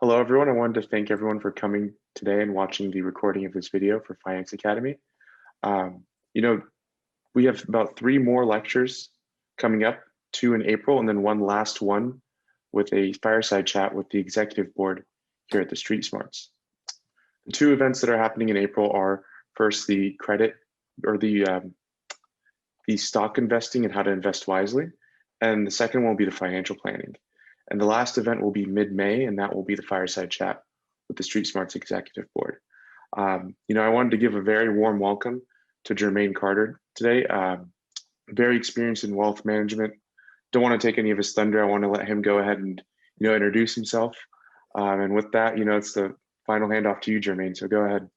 Hello, everyone. I wanted to thank everyone for coming today and watching the recording of this video for Finance Academy. Um, you know, we have about three more lectures coming up, two in April, and then one last one with a fireside chat with the executive board here at the Street Smarts. The two events that are happening in April are first the credit or the stock investing and how to invest wisely, and the second one will be the financial planning. And the last event will be mid-May, and that will be the fireside chat with the Street Smarts Executive Board. I wanted to give a very warm welcome to Jermaine Carter today. Very experienced in wealth management. Don't want to take any of his thunder. I want to let him go ahead and introduce himself. And with that, it's the final handoff to you, Jermaine. So go ahead.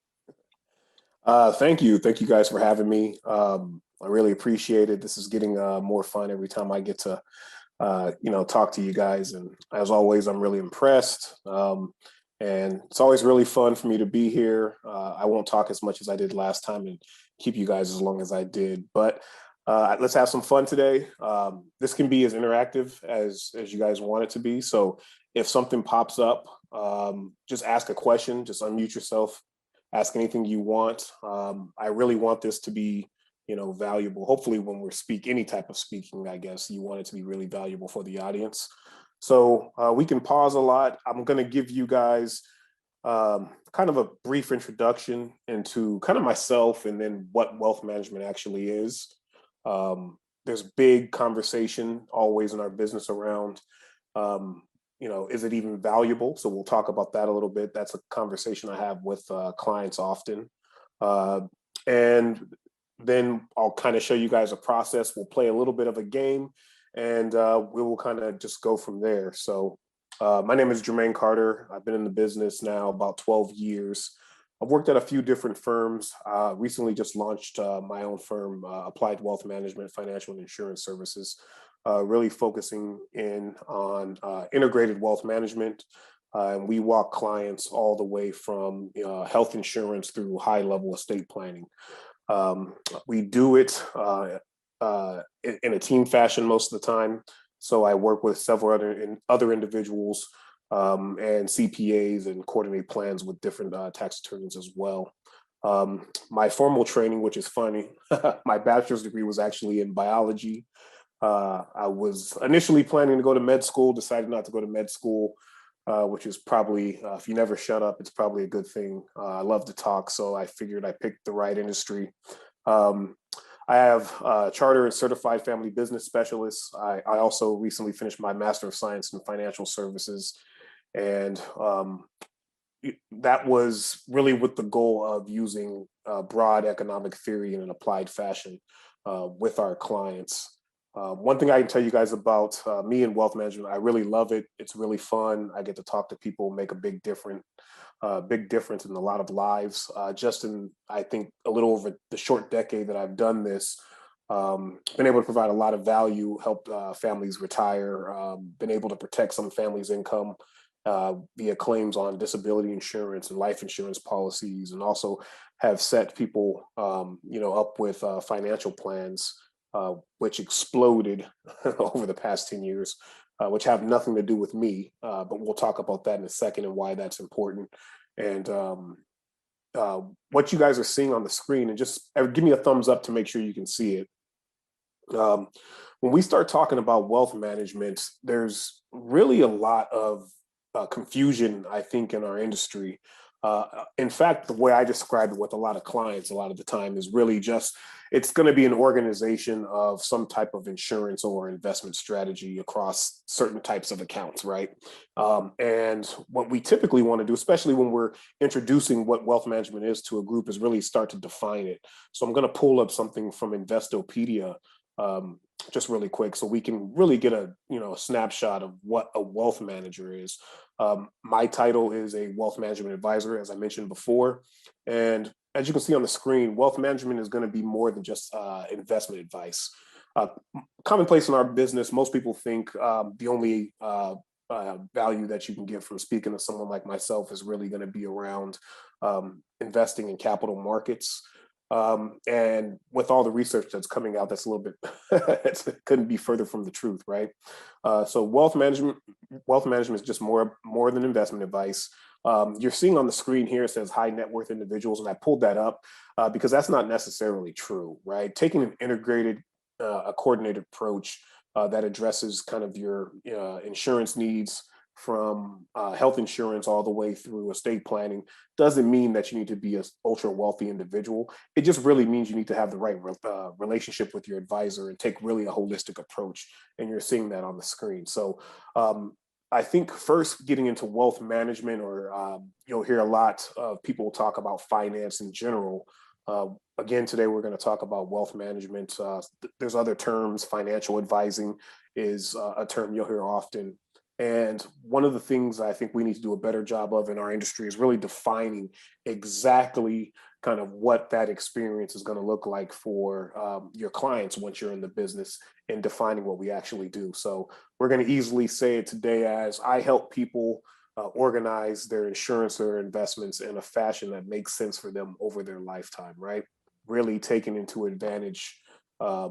Thank you. Thank you guys for having me. I really appreciate it. This is getting more fun every time I get to talk to you guys. And as always, I'm really impressed. And it's always really fun for me to be here. I won't talk as much as I did last time and keep you guys as long as I did, but let's have some fun today. This can be as interactive as you guys want it to be. So if something pops up, just ask a question, just unmute yourself, ask anything you want. I really want this to be valuable. Hopefully when we're any type of speaking, I guess you want it to be really valuable for the audience. So we can pause a lot. I'm going to give you guys kind of a brief introduction into kind of myself and then what wealth management actually is. There's big conversation always in our business around, is it even valuable? So we'll talk about that a little bit. That's a conversation I have with clients often. And then I'll kind of show you guys a process. We'll play a little bit of a game and we will kind of just go from there. So my name is Jermaine Carter. I've been in the business now about 12 years. I've worked at a few different firms. Recently just launched my own firm, Applied Wealth Management, Financial and Insurance Services, really focusing in on integrated wealth management. And we walk clients all the way from health insurance through high-level estate planning. We do it in a team fashion most of the time. So I work with several other individuals and CPAs and coordinate plans with different tax attorneys as well. My formal training, which is funny, my bachelor's degree was actually in biology. I was initially planning to go to med school, decided not to go to med school, which is probably, if you never shut up, it's probably a good thing. I love to talk, so I figured I picked the right industry. I have a charter and certified family business specialist. I also recently finished my Master of Science in Financial Services. And that was really with the goal of using broad economic theory in an applied fashion with our clients. One thing I can tell you guys about me and wealth management, I really love it. It's really fun. I get to talk to people, make a big difference in a lot of lives. Just in, I think, a little over the short decade that I've done this, been able to provide a lot of value, help families retire, been able to protect some families' income via claims on disability insurance and life insurance policies, and also have set people, up with financial plans, which exploded over the past 10 years, which have nothing to do with me. But we'll talk about that in a second and why that's important. And what you guys are seeing on the screen, and just give me a thumbs up to make sure you can see it. When we start talking about wealth management, there's really a lot of confusion, I think, in our industry. In fact, the way I describe it with a lot of clients a lot of the time is really just, it's going to be an organization of some type of insurance or investment strategy across certain types of accounts, right? And what we typically want to do, especially when we're introducing what wealth management is to a group, is really start to define it. So I'm going to pull up something from Investopedia just really quick so we can really get a snapshot of what a wealth manager is. My title is a wealth management advisor, as I mentioned before. And as you can see on the screen, wealth management is going to be more than just investment advice. Commonplace in our business, most people think the only value that you can get from speaking to someone like myself is really going to be around investing in capital markets. And with all the research that's coming out, that's a little bit, it couldn't be further from the truth, right? So wealth management is just more than investment advice. You're seeing on the screen here, it says high net worth individuals, and I pulled that up because that's not necessarily true, right? Taking an integrated, a coordinated approach that addresses kind of your insurance needs from health insurance all the way through estate planning doesn't mean that you need to be an ultra wealthy individual. It just really means you need to have the right relationship with your advisor and take really a holistic approach. And you're seeing that on the screen. So I think first getting into wealth management, or you'll hear a lot of people talk about finance in general. Again, today we're going to talk about wealth management. There's other terms. Financial advising is a term you'll hear often. And one of the things I think we need to do a better job of in our industry is really defining exactly kind of what that experience is going to look like for your clients once you're in the business, and defining what we actually do. So we're going to easily say it today as I help people organize their insurance or investments in a fashion that makes sense for them over their lifetime, right? Really taking into advantage, their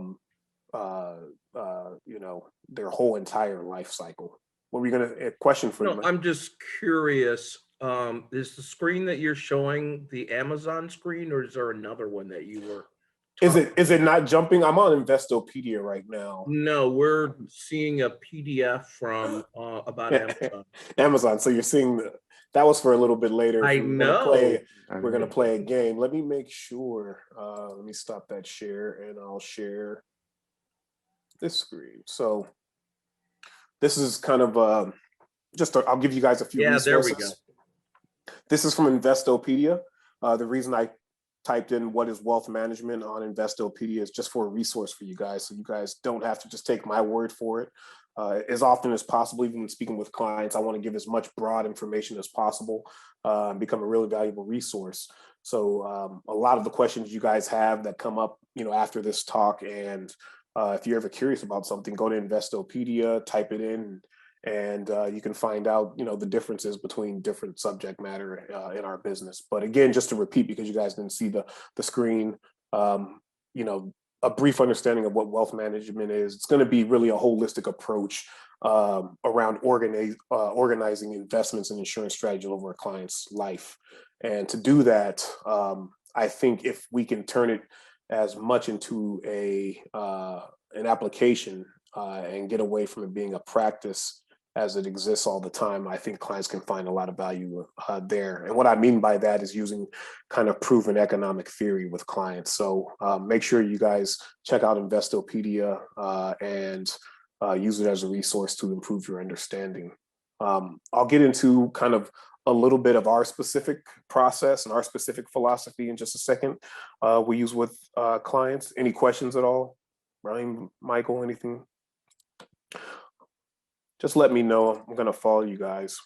whole entire life cycle. What were you going to, a question for you? No, I'm just curious. Is the screen that you're showing the Amazon screen, or is there another one that you were? Is it not jumping? I'm on Investopedia right now. No, we're seeing a PDF from about Amazon. Amazon. So you're seeing that was for a little bit later. I know. We're gonna play a game. Let me make sure. Let me stop that share, and I'll share this screen. So this is kind of I'll give you guys a few resources. There we go. This is from Investopedia. The reason I typed in what is wealth management on Investopedia is just for a resource for you guys, so you guys don't have to just take my word for it. As often as possible, even when speaking with clients, I want to give as much broad information as possible and become a really valuable resource. So a lot of the questions you guys have that come up, after this talk, and if you're ever curious about something, go to Investopedia, type it in, and you can find out, the differences between different subject matter in our business. But again, just to repeat, because you guys didn't see the screen, a brief understanding of what wealth management is. It's going to be really a holistic approach around organizing investments and insurance strategy over a client's life. And to do that, I think if we can turn it as much into an application and get away from it being a practice as it exists all the time, I think clients can find a lot of value there. And what I mean by that is using kind of proven economic theory with clients. So make sure you guys check out Investopedia and use it as a resource to improve your understanding. I'll get into kind of a little bit of our specific process and our specific philosophy in just a second. We use with clients. Any questions at all? Ryan, Michael, anything? Just let me know. I'm going to follow you guys.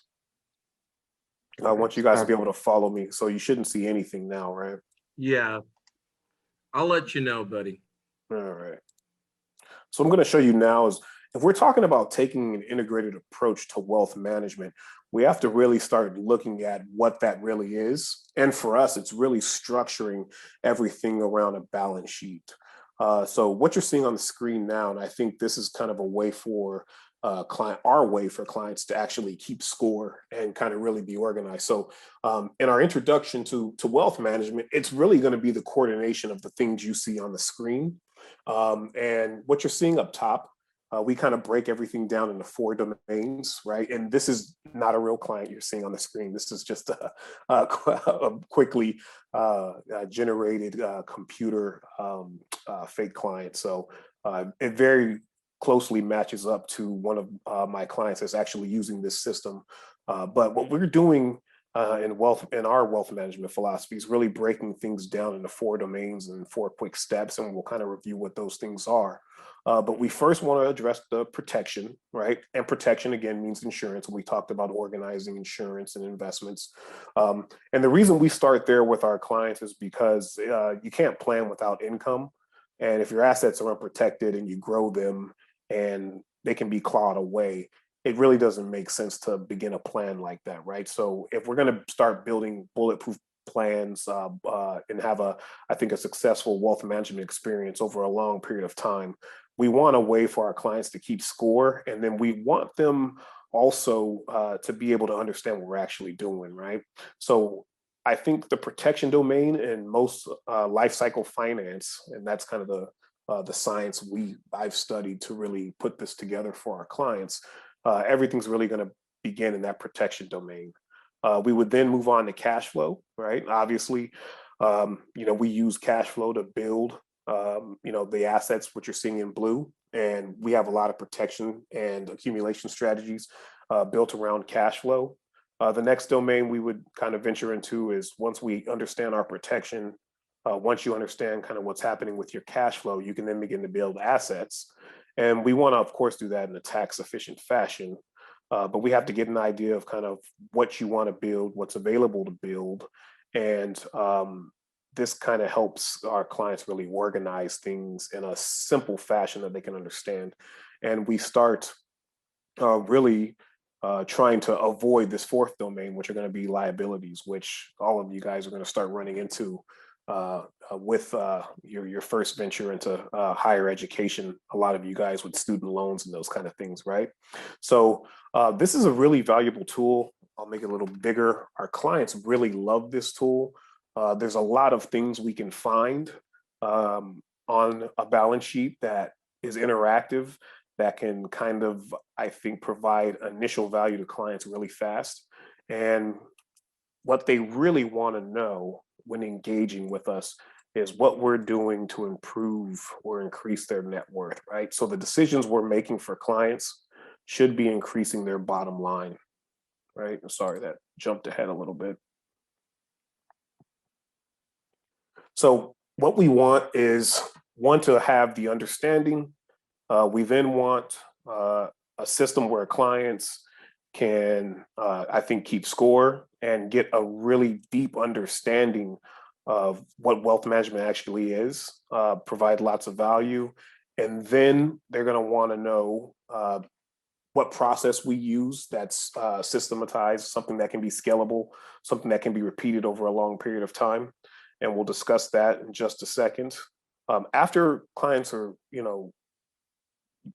I want you guys to be able to follow me. So you shouldn't see anything now, right? Yeah. I'll let you know, buddy. All right. So I'm going to show you now is, if we're talking about taking an integrated approach to wealth management, we have to really start looking at what that really is. And for us, it's really structuring everything around a balance sheet. So what you're seeing on the screen now, and I think this is kind of a way for our way for clients to actually keep score and kind of really be organized. So in our introduction to wealth management, it's really going to be the coordination of the things you see on the screen. And what you're seeing up top, we kind of break everything down into 4 domains, right? And this is not a real client you're seeing on the screen. This is just a quickly generated computer fake client. So it very closely matches up to one of my clients that's actually using this system. But what we're doing in our wealth management philosophy is really breaking things down into 4 domains and 4 quick steps, and we'll kind of review what those things are. But we first want to address the protection, right? And protection, again, means insurance. We talked about organizing insurance and investments. And the reason we start there with our clients is because you can't plan without income. And if your assets are unprotected and you grow them and they can be clawed away, it really doesn't make sense to begin a plan like that, right? So if we're going to start building bulletproof plans and have I think, a successful wealth management experience over a long period of time. We want a way for our clients to keep score, and then we want them also to be able to understand what we're actually doing, right? So I think the protection domain in most life cycle finance, and that's kind of the science I've studied to really put this together for our clients. Everything's really going to begin in that protection domain. We would then move on to cash flow, right? Obviously, we use cash flow to build, the assets, which you're seeing in blue, and we have a lot of protection and accumulation strategies built around cash flow. The next domain we would kind of venture into is, once we understand our protection, once you understand kind of what's happening with your cash flow, you can then begin to build assets. And we want to, of course, do that in a tax efficient fashion. But we have to get an idea of kind of what you want to build, what's available to build. And this kind of helps our clients really organize things in a simple fashion that they can understand. And we start really trying to avoid this fourth domain, which are going to be liabilities, which all of you guys are going to start running into with your first venture into higher education. A lot of you guys with student loans and those kind of things, right? So this is a really valuable tool. I'll make it a little bigger. Our clients really love this tool. There's a lot of things we can find on a balance sheet that is interactive, that can kind of, I think, provide initial value to clients really fast. And what they really want to know when engaging with us is what we're doing to improve or increase their net worth, right? So the decisions we're making for clients should be increasing their bottom line, right? Sorry, that jumped ahead a little bit. So what we want is, one, to have the understanding. We then want a system where clients can, I think, keep score and get a really deep understanding of what wealth management actually is, provide lots of value. And then they're going to want to know what process we use that's systematized, something that can be scalable, something that can be repeated over a long period of time. And we'll discuss that in just a second. After clients are,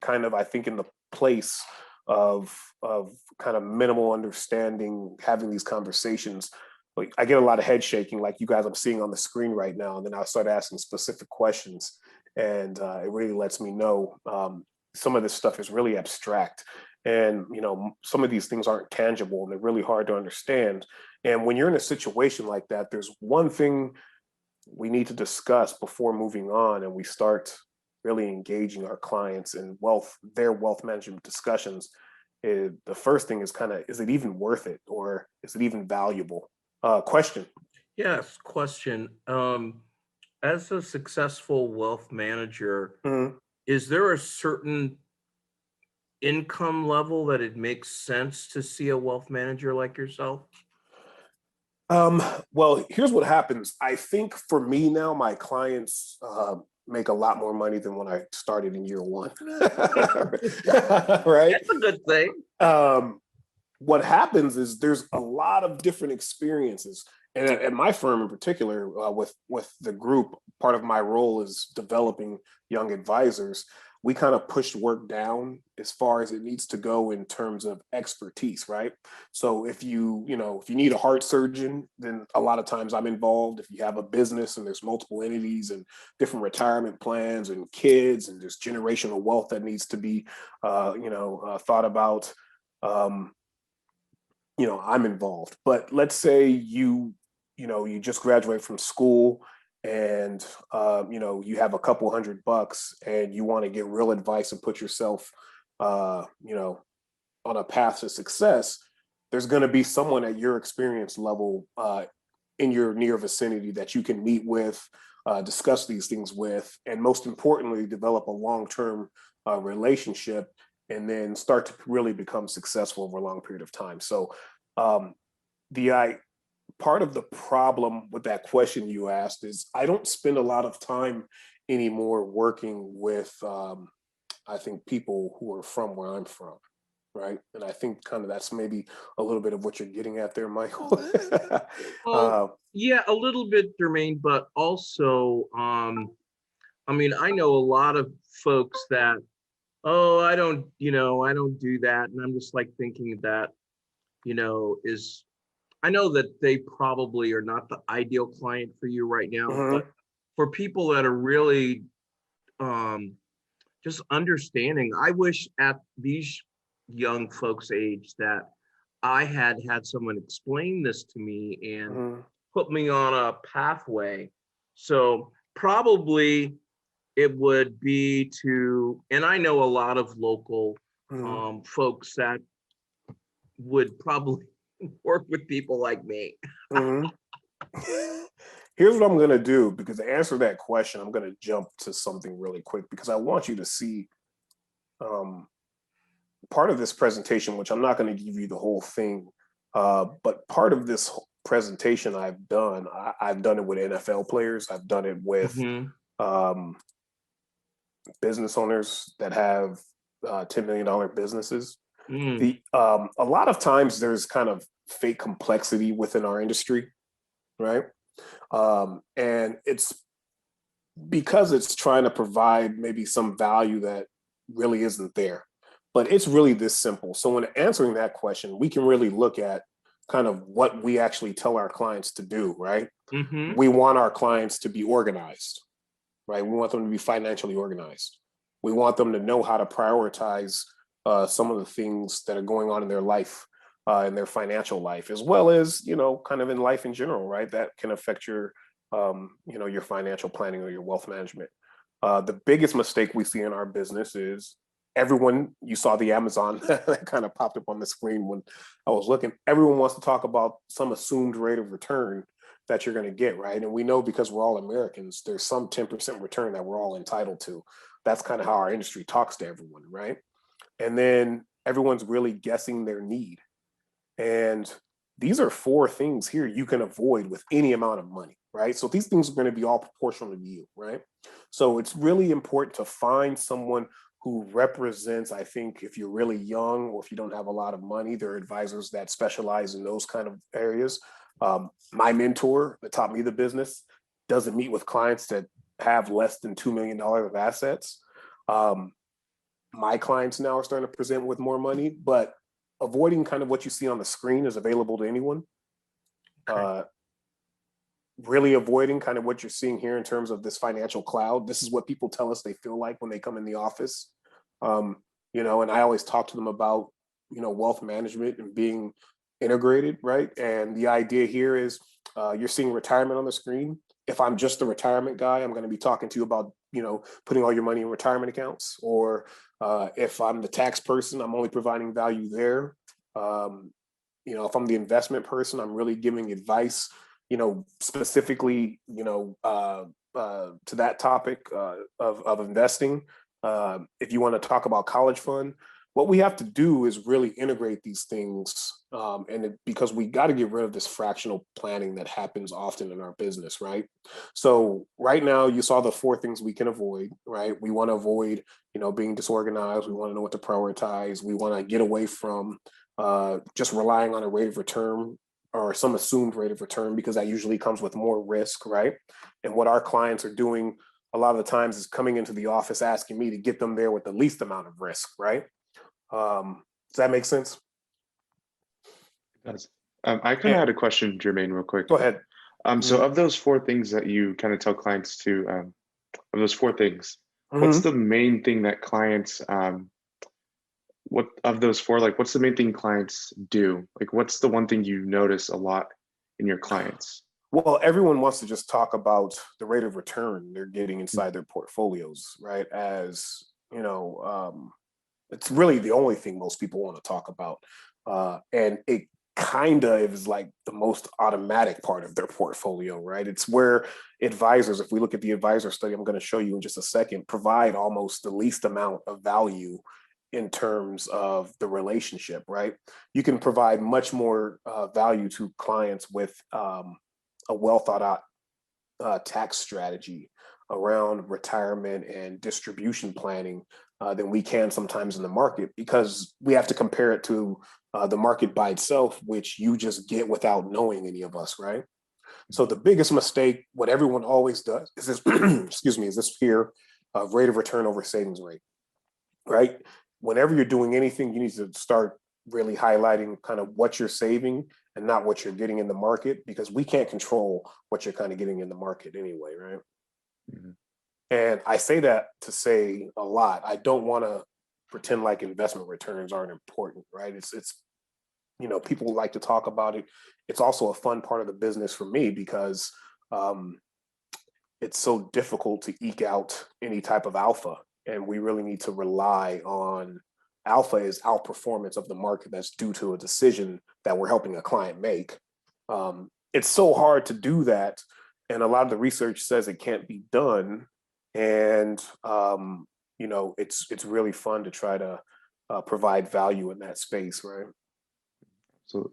kind of, I think, in the place of kind of minimal understanding, having these conversations, like, I get a lot of head shaking, like you guys I'm seeing on the screen right now, and then I'll start asking specific questions, and it really lets me know some of this stuff is really abstract, and some of these things aren't tangible, and they're really hard to understand. And when you're in a situation like that, there's one thing we need to discuss before moving on, and we start really engaging our clients in their wealth management discussions. The first thing is kind of, is it even worth it, or is it even valuable? Question. Yes, question. As a successful wealth manager, is there a certain income level that it makes sense to see a wealth manager like yourself? Well, here's what happens. I think for me now, my clients make a lot more money than when I started in year one. Right? That's a good thing. What happens is there's a lot of different experiences. And at my firm in particular, with the group, part of my role is developing young advisors. We kind of pushed work down as far as it needs to go in terms of expertise, right? So if you need a heart surgeon, then a lot of times I'm involved. If you have a business and there's multiple entities and different retirement plans and kids, and there's generational wealth that needs to be, thought about, I'm involved. But let's say you just graduate from school, and you have a couple $100 and you want to get real advice and put yourself on a path to success. There's going to be someone at your experience level in your near vicinity that you can meet with, discuss these things with, and most importantly, develop a long-term relationship, and then start to really become successful over a long period of time. So part of the problem with that question you asked is, I don't spend a lot of time anymore working with, I think, people who are from where I'm from. right? And I think kind of that's maybe a little bit of what you're getting at there, Michael. Well, yeah, a little bit, Jermaine, but also, I mean, I know a lot of folks that, oh, I don't do that. And I'm just like thinking that, I know that they probably are not the ideal client for you right now, but for people that are really um, just understanding, I wish at these young folks' age that I had someone explain this to me and put me on a pathway. So probably it would be and I know a lot of local folks that would probably work with people like me. Here's what I'm going to do, because to answer that question, I'm going to jump to something really quick, because I want you to see part of this presentation, which I'm not going to give you the whole thing, but part of this presentation I've done it with NFL players. I've done it with business owners that have $10 million businesses. A lot of times there's kind of fake complexity within our industry, right? And it's because it's trying to provide maybe some value that really isn't there. But it's really this simple. So when answering that question, we can really look at kind of what we actually tell our clients to do, right? We want our clients to be organized, right? We want them to be financially organized. We want them to know how to prioritize some of the things that are going on in their life, in their financial life, as well as, kind of in life in general, right? That can affect your, your financial planning or your wealth management. The biggest mistake we see in our business is you saw the Amazon that kind of popped up on the screen when I was looking. Everyone wants to talk about some assumed rate of return that you're going to get, right? And we know, because we're all Americans, there's some 10% return that we're all entitled to. That's kind of how our industry talks to everyone, right? And then everyone's really guessing their need. And these are 4 things here you can avoid with any amount of money, right? So these things are going to be all proportional to you, right? So it's really important to find someone who represents, I think, if you're really young or if you don't have a lot of money, there are advisors that specialize in those kind of areas. My mentor that taught me the business doesn't meet with clients that have less than $2 million of assets. My clients now are starting to present with more money, but avoiding kind of what you see on the screen is available to anyone. Really avoiding kind of what you're seeing here in terms of this financial cloud. This is what people tell us they feel like when they come in the office. And I always talk to them about, wealth management and being integrated, right? And the idea here is you're seeing retirement on the screen. If I'm just the retirement guy, I'm going to be talking to you about, putting all your money in retirement accounts. Or if I'm the tax person, I'm only providing value there. If I'm the investment person, I'm really giving advice, specifically, to that topic of investing. If you want to talk about college fund, what we have to do is really integrate these things. Because we got to get rid of this fractional planning that happens often in our business, right? So right now you saw the 4 things we can avoid, right? We want to avoid, being disorganized. We want to know what to prioritize. We want to get away from just relying on a rate of return or some assumed rate of return, because that usually comes with more risk, right? And what our clients are doing a lot of the times is coming into the office asking me to get them there with the least amount of risk, right? Does that make sense? It does. I kind of had a question, Jermaine, real quick. Go ahead. So of those 4 things that you kind of tell clients to, of those 4 things, what's the main thing that clients, what of those 4, like, what's the main thing clients do? Like, what's the one thing you notice a lot in your clients? Well, everyone wants to just talk about the rate of return they're getting inside their portfolios, right? As, it's really the only thing most people want to talk about. And it kind of is like the most automatic part of their portfolio, right? It's where advisors, if we look at the advisor study I'm going to show you in just a second, provide almost the least amount of value in terms of the relationship, right? You can provide much more value to clients with a well thought out tax strategy around retirement and distribution planning than we can sometimes in the market, because we have to compare it to the market by itself, which you just get without knowing any of us, right? So the biggest mistake, what everyone always does, is this, excuse me, is this fear of rate of return over savings rate, right? Whenever you're doing anything, you need to start really highlighting kind of what you're saving and not what you're getting in the market, because we can't control what you're kind of getting in the market anyway, right? Mm-hmm. And I say that to say a lot. I don't want to pretend like investment returns aren't important, right? It's people like to talk about it. It's also a fun part of the business for me, because it's so difficult to eke out any type of alpha, and we really need to rely on alpha is outperformance of the market that's due to a decision that we're helping a client make. It's so hard to do that, and a lot of the research says it can't be done. And it's really fun to try to provide value in that space, right? So,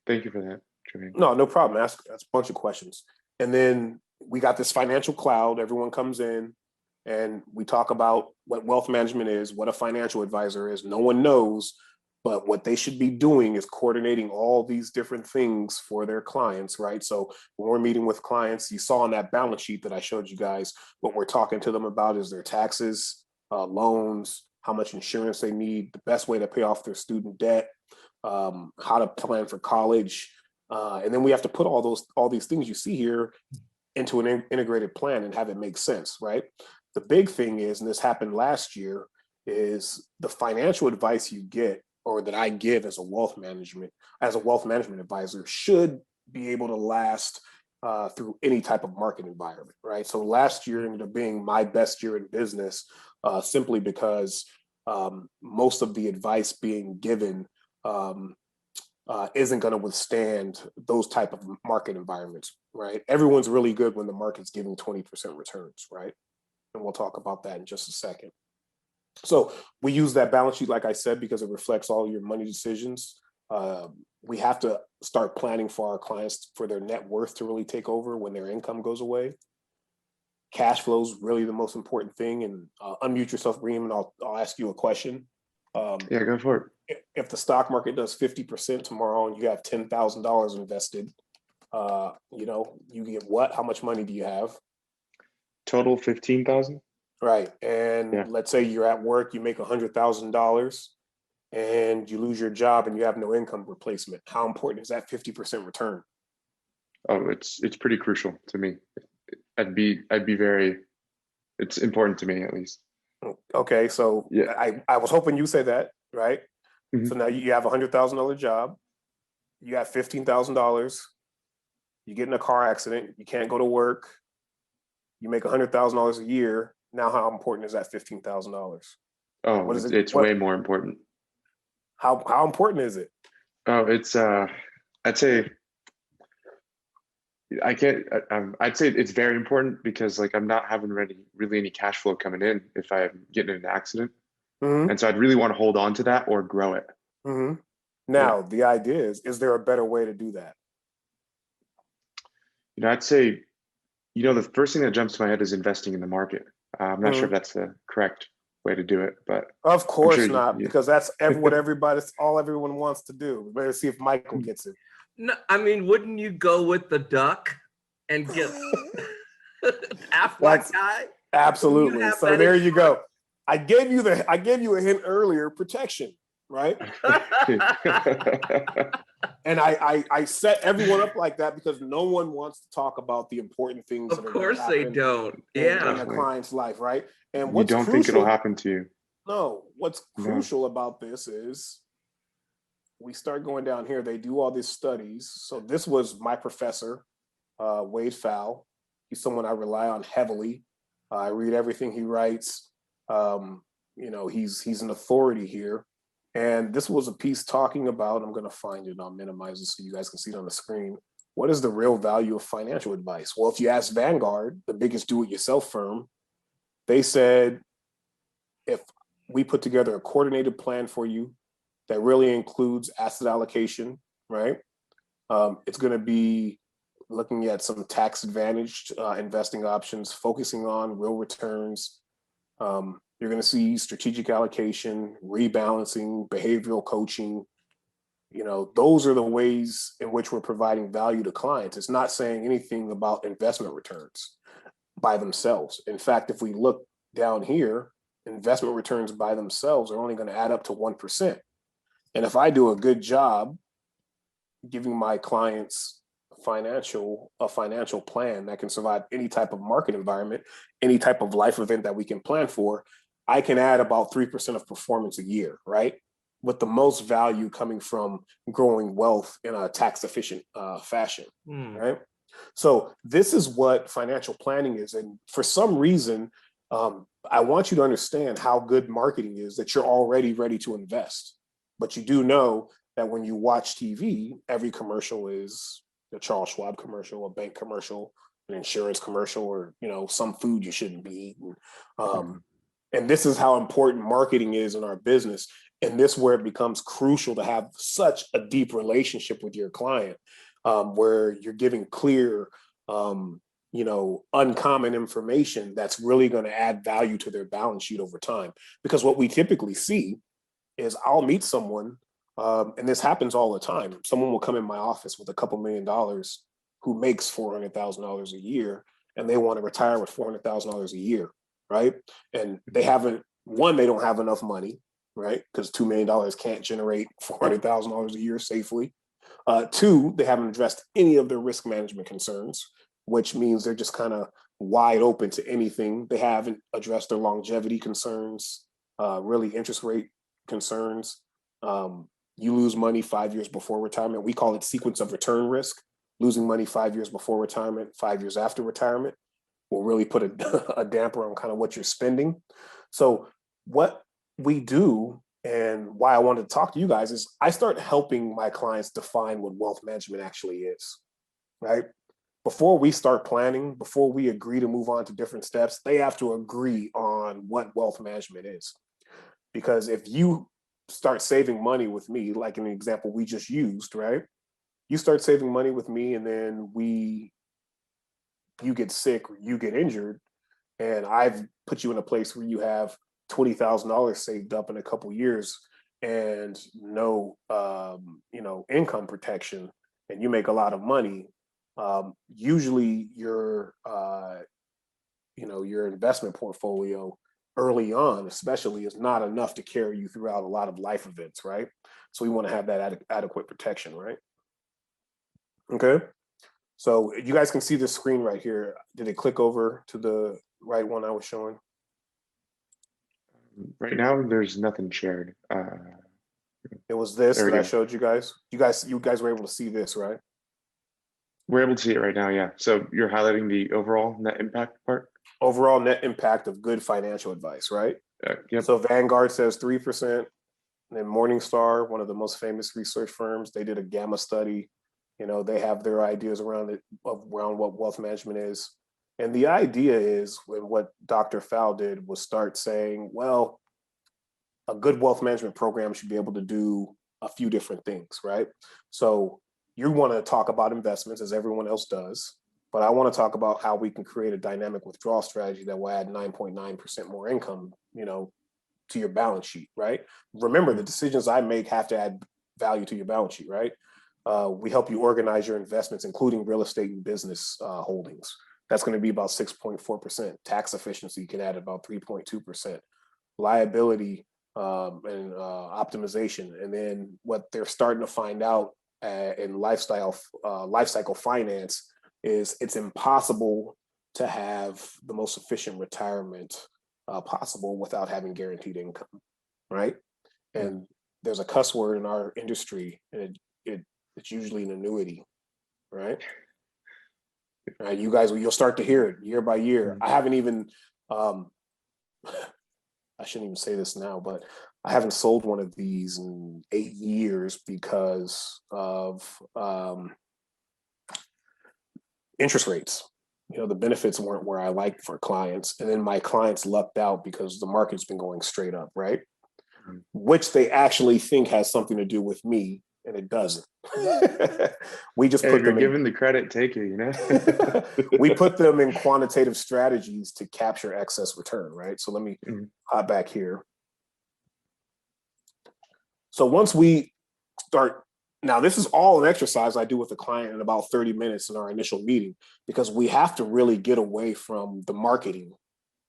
thank you for that, Jermaine. No problem. That's a bunch of questions. And then we got this financial cloud. Everyone comes in and we talk about what wealth management is, what a financial advisor is. No one knows, but what they should be doing is coordinating all these different things for their clients, right? So when we're meeting with clients, you saw on that balance sheet that I showed you guys, what we're talking to them about is their taxes, loans, how much insurance they need, the best way to pay off their student debt, how to plan for college. And then we have to put all these things you see here into an integrated plan and have it make sense, right? The big thing is, and this happened last year, is the financial advice you get, or that I give as a wealth management advisor, should be able to last through any type of market environment, right? So last year ended up being my best year in business, simply because most of the advice being given isn't going to withstand those type of market environments, right? Everyone's really good when the market's giving 20% returns, right? And we'll talk about that in just a second. So we use that balance sheet, like I said, because it reflects all your money decisions. We have to start planning for our clients for their net worth to really take over when their income goes away. Cash flow is really the most important thing. And unmute yourself, Reem, and I'll ask you a question. Yeah, go for it. If the stock market does 50% tomorrow and you have $10,000 invested, you get what? How much money do you have? Total 15,000. Right. And let's say you're at work, you make $100,000 and you lose your job and you have no income replacement. How important is that 50% return? Oh, it's pretty crucial to me. It's important to me, at least. Okay. So yeah, I was hoping you say that, right? Mm-hmm. So now you have a $100,000 job, you have $15,000, you get in a car accident, you can't go to work, you make $100,000 a year. Now, how important is that $15,000? Oh, what is it? It's way more important. How important is it? Oh, it's I'd say it's very important, because like I'm not having really any cash flow coming in if I'm getting in an accident. Mm-hmm. And so I'd really want to hold on to that or grow it. Mm-hmm. Now, the idea is there a better way to do that? I'd say, the first thing that jumps to my head is investing in the market. I'm not sure if that's the correct way to do it, but of course not, because that's what all everyone wants to do. Better see if Michael gets it. No, I mean, wouldn't you go with the duck and get Affleck guy? Absolutely. So there you go. I gave you a hint earlier, protection, right? And I set everyone up like that because no one wants to talk about the important things. Of course they don't. In a client's life, right? And you don't think it'll happen to you. No, what's crucial about this is we start going down here. They do all these studies. So this was my professor, Wade Fowl. He's someone I rely on heavily. I read everything he writes. He's an authority here. And this was a piece talking about, I'm going to find it and I'll minimize it so you guys can see it on the screen. What is the real value of financial advice? Well, if you ask Vanguard, the biggest do-it-yourself firm, they said, if we put together a coordinated plan for you that really includes asset allocation, right? It's going to be looking at some tax advantaged investing options, focusing on real returns, You're going to see strategic allocation, rebalancing, behavioral coaching. Those are the ways in which we're providing value to clients. It's not saying anything about investment returns by themselves. In fact, if we look down here, investment returns by themselves are only going to add up to 1%. And if I do a good job giving my clients a financial plan that can survive any type of market environment, any type of life event that we can plan for, I can add about 3% of performance a year, right? With the most value coming from growing wealth in a tax efficient fashion, right? So this is what financial planning is. And for some reason, I want you to understand how good marketing is, that you're already ready to invest. But you do know that when you watch TV, every commercial is a Charles Schwab commercial, a bank commercial, an insurance commercial, or some food you shouldn't be eating. And this is how important marketing is in our business. And this is where it becomes crucial to have such a deep relationship with your client, where you're giving clear, uncommon information that's really going to add value to their balance sheet over time. Because what we typically see is I'll meet someone, and this happens all the time. Someone will come in my office with a couple $1 million who makes $400,000 a year, and they want to retire with $400,000 a year, right? And they don't have enough money, right? Because $2 million can't generate $400,000 a year safely. Two, they haven't addressed any of their risk management concerns, which means they're just kind of wide open to anything. They haven't addressed their longevity concerns, really interest rate concerns. You lose money 5 years before retirement. We call it sequence of return risk. Losing money 5 years before retirement, 5 years after retirement will really put a damper on kind of what you're spending. So what we do, and why I wanted to talk to you guys, is I start helping my clients define what wealth management actually is, right? Before we start planning, before we agree to move on to different steps, they have to agree on what wealth management is. Because if you start saving money with me, like in the example we just used, right? You start saving money with me, and then you get sick or you get injured, and I've put you in a place where you have $20,000 saved up in a couple years and no, income protection, and you make a lot of money. Usually your investment portfolio early on, especially, is not enough to carry you throughout a lot of life events, right? So we want to have that adequate protection, right? Okay. So you guys can see the screen right here. Did it click over to the right one I was showing? Right now, there's nothing shared. It was this that I go. showed you guys. You guys were able to see this, right? We're able to see it right now, yeah. So you're highlighting the overall net impact part? Overall net impact of good financial advice, right? Yep. So Vanguard says 3%. And then Morningstar, one of the most famous research firms, they did a gamma study. They have their ideas around what wealth management is. And the idea is, and what Dr. Fowl did was start saying, well, a good wealth management program should be able to do a few different things, right? So you want to talk about investments, as everyone else does, but I want to talk about how we can create a dynamic withdrawal strategy that will add 9.9% more income, to your balance sheet, right? Remember, the decisions I make have to add value to your balance sheet, right? We help you organize your investments, including real estate and business holdings. That's going to be about 6.4%. Tax efficiency can add about 3.2%. Liability and optimization. And then what they're starting to find out in life cycle finance is it's impossible to have the most efficient retirement possible without having guaranteed income, right? And there's a cuss word in our industry, and it's usually an annuity, right? You guys, you'll start to hear it year by year. I haven't even, I shouldn't even say this now, but I haven't sold one of these in 8 years because of interest rates. The benefits weren't where I liked for clients. And then my clients lucked out because the market's been going straight up, right? Which they actually think has something to do with me and it doesn't. We just Hey, put if you're them in, given the credit, take it, you know? we put them in quantitative strategies to capture excess return, right? So let me hop back here. So once we start, now this is all an exercise I do with the client in about 30 minutes in our initial meeting, because we have to really get away from the marketing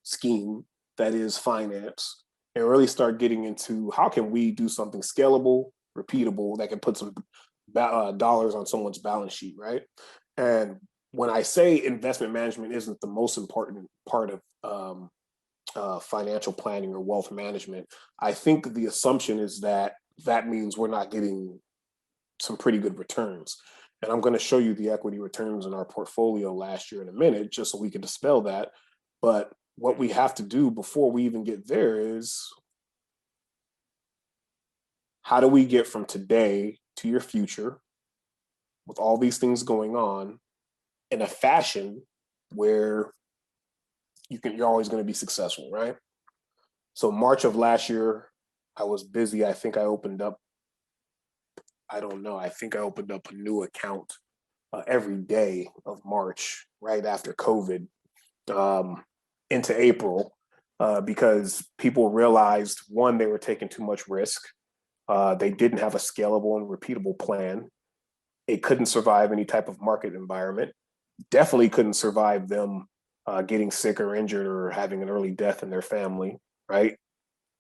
scheme that is finance and really start getting into how can we do something scalable, repeatable, that can put some dollars on someone's balance sheet, right? And when I say investment management isn't the most important part of financial planning or wealth management, I think the assumption is that that means we're not getting some pretty good returns. And I'm going to show you the equity returns in our portfolio last year in a minute, just so we can dispel that. But what we have to do before we even get there is, how do we get from today to your future with all these things going on in a fashion where you're always going to be successful, right? So March of last year, I was busy. I think I opened up, I don't know, I think I opened up a new account every day of March, right after COVID, into April, because people realized, one, they were taking too much risk. They didn't have a scalable and repeatable plan. It couldn't survive any type of market environment. Definitely couldn't survive them getting sick or injured or having an early death in their family, right?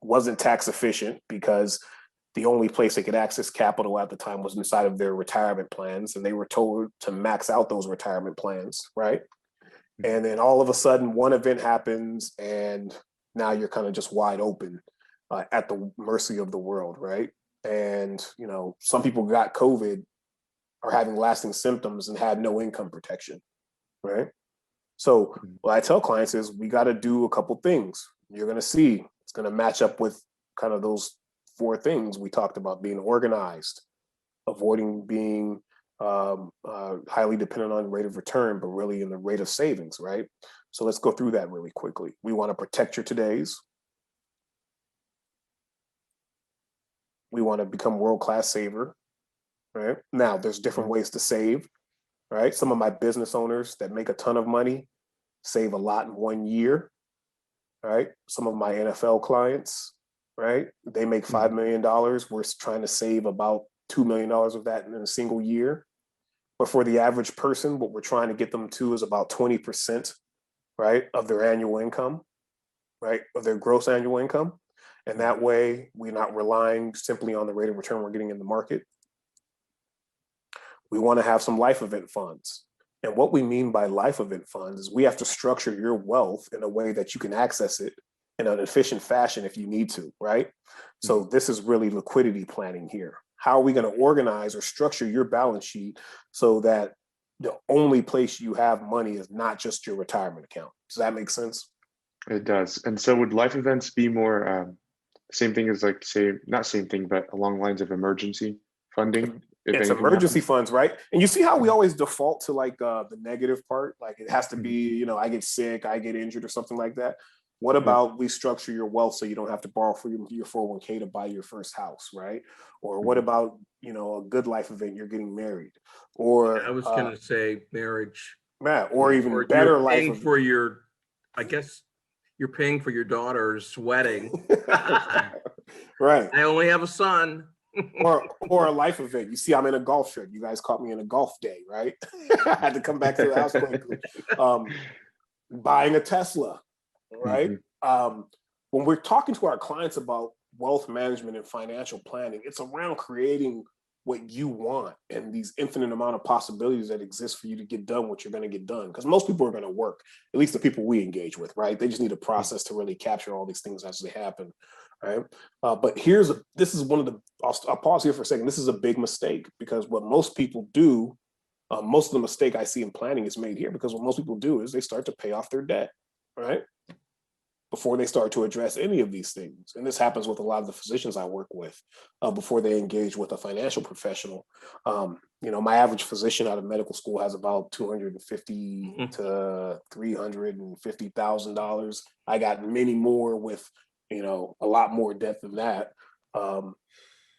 Wasn't tax efficient because the only place they could access capital at the time was inside of their retirement plans, and they were told to max out those retirement plans, right? And then all of a sudden, one event happens, and now you're kind of just wide open at the mercy of the world, right? And, you know, some people got COVID or having lasting symptoms and had no income protection, right? So what I tell clients is we got to do a couple things. You're going to see it's going to match up with kind of those four things we talked about: being organized, avoiding being highly dependent on rate of return, but really in the rate of savings, right? So let's go through that really quickly. We want to protect your todays. We want to become world-class saver, right? Now, there's different ways to save, right? Some of my business owners that make a ton of money save a lot in 1 year, right? Some of my NFL clients, right? They make $5 million. We're trying to save about $2 million of that in a single year. But for the average person, what we're trying to get them to is about 20%, right, of their annual income, right, of their gross annual income. And that way, we're not relying simply on the rate of return we're getting in the market. We want to have some life event funds. And what we mean by life event funds is we have to structure your wealth in a way that you can access it in an efficient fashion if you need to, right? So this is really liquidity planning here. How are we going to organize or structure your balance sheet so that the only place you have money is not just your retirement account? Does that make sense? It does. And so would life events be more same thing as, like, say, not same thing, but along lines of emergency funding? It's emergency funds, right? And you see how we always default to like the negative part? Like it has to be, you know, I get sick, I get injured or something like that. What about we structure your wealth so you don't have to borrow for your 401k to buy your first house, right? Or what about, you know, a good life event, you're getting married? Or I was going to say marriage. Or even or better you're life paying event. for your, I guess you're paying for your daughter's wedding. Right. I only have a son. or a life event. You see, I'm in a golf shirt. You guys caught me in a golf day, right? I had to come back to the house quickly. Buying a Tesla, right? When we're talking to our clients about wealth management and financial planning, it's around creating what you want and these infinite amount of possibilities that exist for you to get done what you're going to get done. Because most people are going to work, at least the people we engage with, right? They just need a process to really capture all these things as they happen, right? But this is one of the, I'll pause here for a second. This is a big mistake because what most people do, most of the mistake I see in planning is made here because what most people do is they start to pay off their debt, right? Before they start to address any of these things. And this happens with a lot of the physicians I work with before they engage with a financial professional. You know, my average physician out of medical school has about $250,000 to $350,000. I got many more with, you know, a lot more debt than that.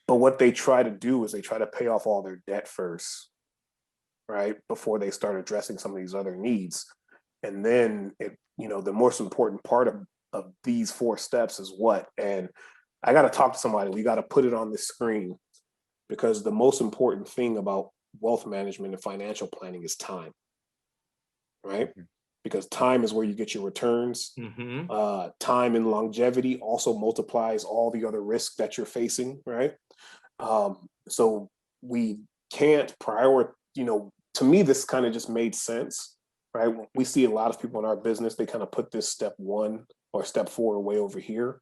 But what they try to do is they try to pay off all their debt first, right? Before they start addressing some of these other needs. And then the most important part of these 4 steps is what? And I got to talk to somebody. We got to put it on the screen, because the most important thing about wealth management and financial planning is time, right? Because time is where you get your returns. Time and longevity also multiplies all the other risks that you're facing, right? So we can't to me, this kind of just made sense, right? We see a lot of people in our business, they kind of put this step 1 or step 4 way over here,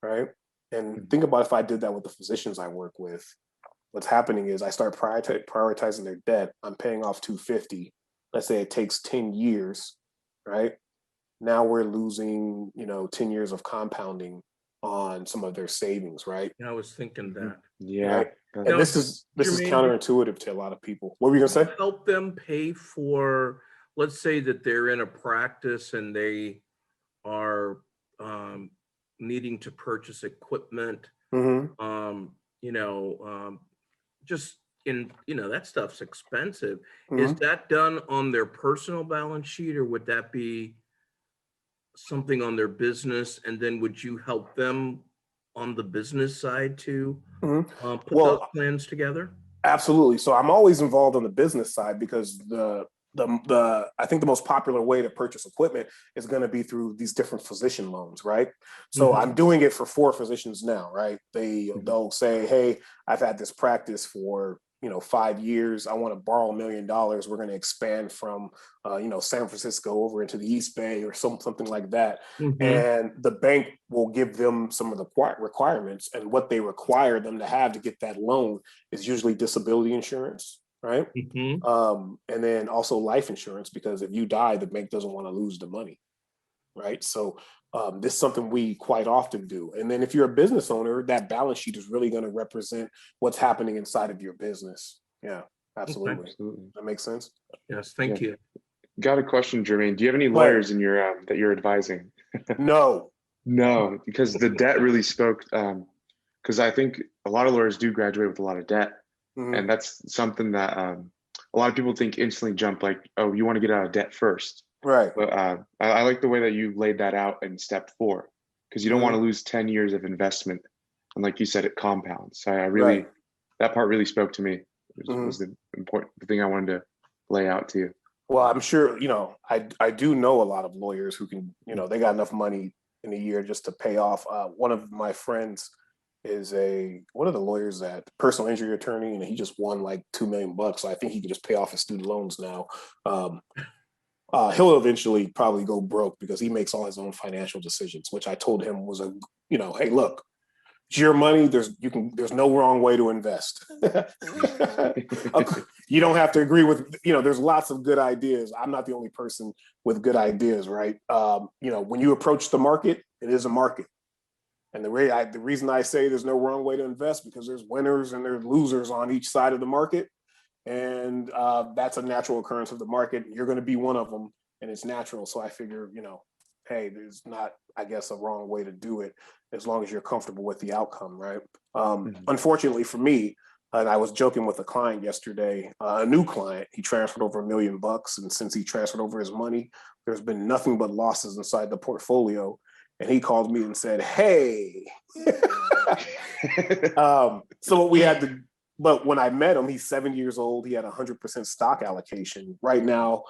right? And think about if I did that with the physicians I work with. What's happening is I start prioritizing their debt. I'm paying off $250. Let's say it takes 10 years, right? Now we're losing, 10 years of compounding on some of their savings, right? I was thinking that. Yeah. Right? And this is Jermaine, counterintuitive to a lot of people. What were you gonna say? Help them pay for, let's say that they're in a practice and they are needing to purchase equipment. Just that stuff's expensive. Is that done on their personal balance sheet, or would that be something on their business? And then would you help them on the business side to put those plans together? Absolutely. So I'm always involved on the business side, because I think the most popular way to purchase equipment is going to be through these different physician loans, right? So I'm doing it for 4 physicians now, right? They'll say, hey, I've had this practice for 5 years. I want to borrow $1 million. We're going to expand from San Francisco over into the East Bay or something like that. And the bank will give them some of the requirements, and what they require them to have to get that loan is usually disability insurance, right? And then also life insurance, because if you die, the bank doesn't want to lose the money, right? So this is something we quite often do. And then if you're a business owner, that balance sheet is really going to represent what's happening inside of your business. Yeah, absolutely. That makes sense. Yes, thank you. Got a question, Jermaine. Do you have any lawyers in your that you're advising? No, because the debt really spoke. Because I think a lot of lawyers do graduate with a lot of debt, and that's something that a lot of people think instantly jump like, oh, you want to get out of debt first. Right. But I like the way that you laid that out in step 4, because you don't want to lose 10 years of investment. And like you said, it compounds. So that part really spoke to me. It was the important thing I wanted to lay out to you. Well, I'm sure, I do know a lot of lawyers who can, they got enough money in a year just to pay off. One of my friends is one of the lawyers at personal injury attorney, and he just won like $2 million. So I think he can just pay off his student loans now. He'll eventually probably go broke because he makes all his own financial decisions, which I told him was hey, look, it's your money. There's no wrong way to invest. You don't have to agree with, there's lots of good ideas. I'm not the only person with good ideas, right? When you approach the market, it is a market. And the reason I say there's no wrong way to invest, because there's winners and there's losers on each side of the market. And that's a natural occurrence of the market. You're going to be one of them, and it's natural. So I figure, hey, there's not, I guess, a wrong way to do it as long as you're comfortable with the outcome, right? Unfortunately for me, and I was joking with a client yesterday, a new client, he transferred over $1 million. And since he transferred over his money, there's been nothing but losses inside the portfolio. And he called me and said, hey. So what we had to, but when I met him, he's 7 years old. He had 100% stock allocation. Right now,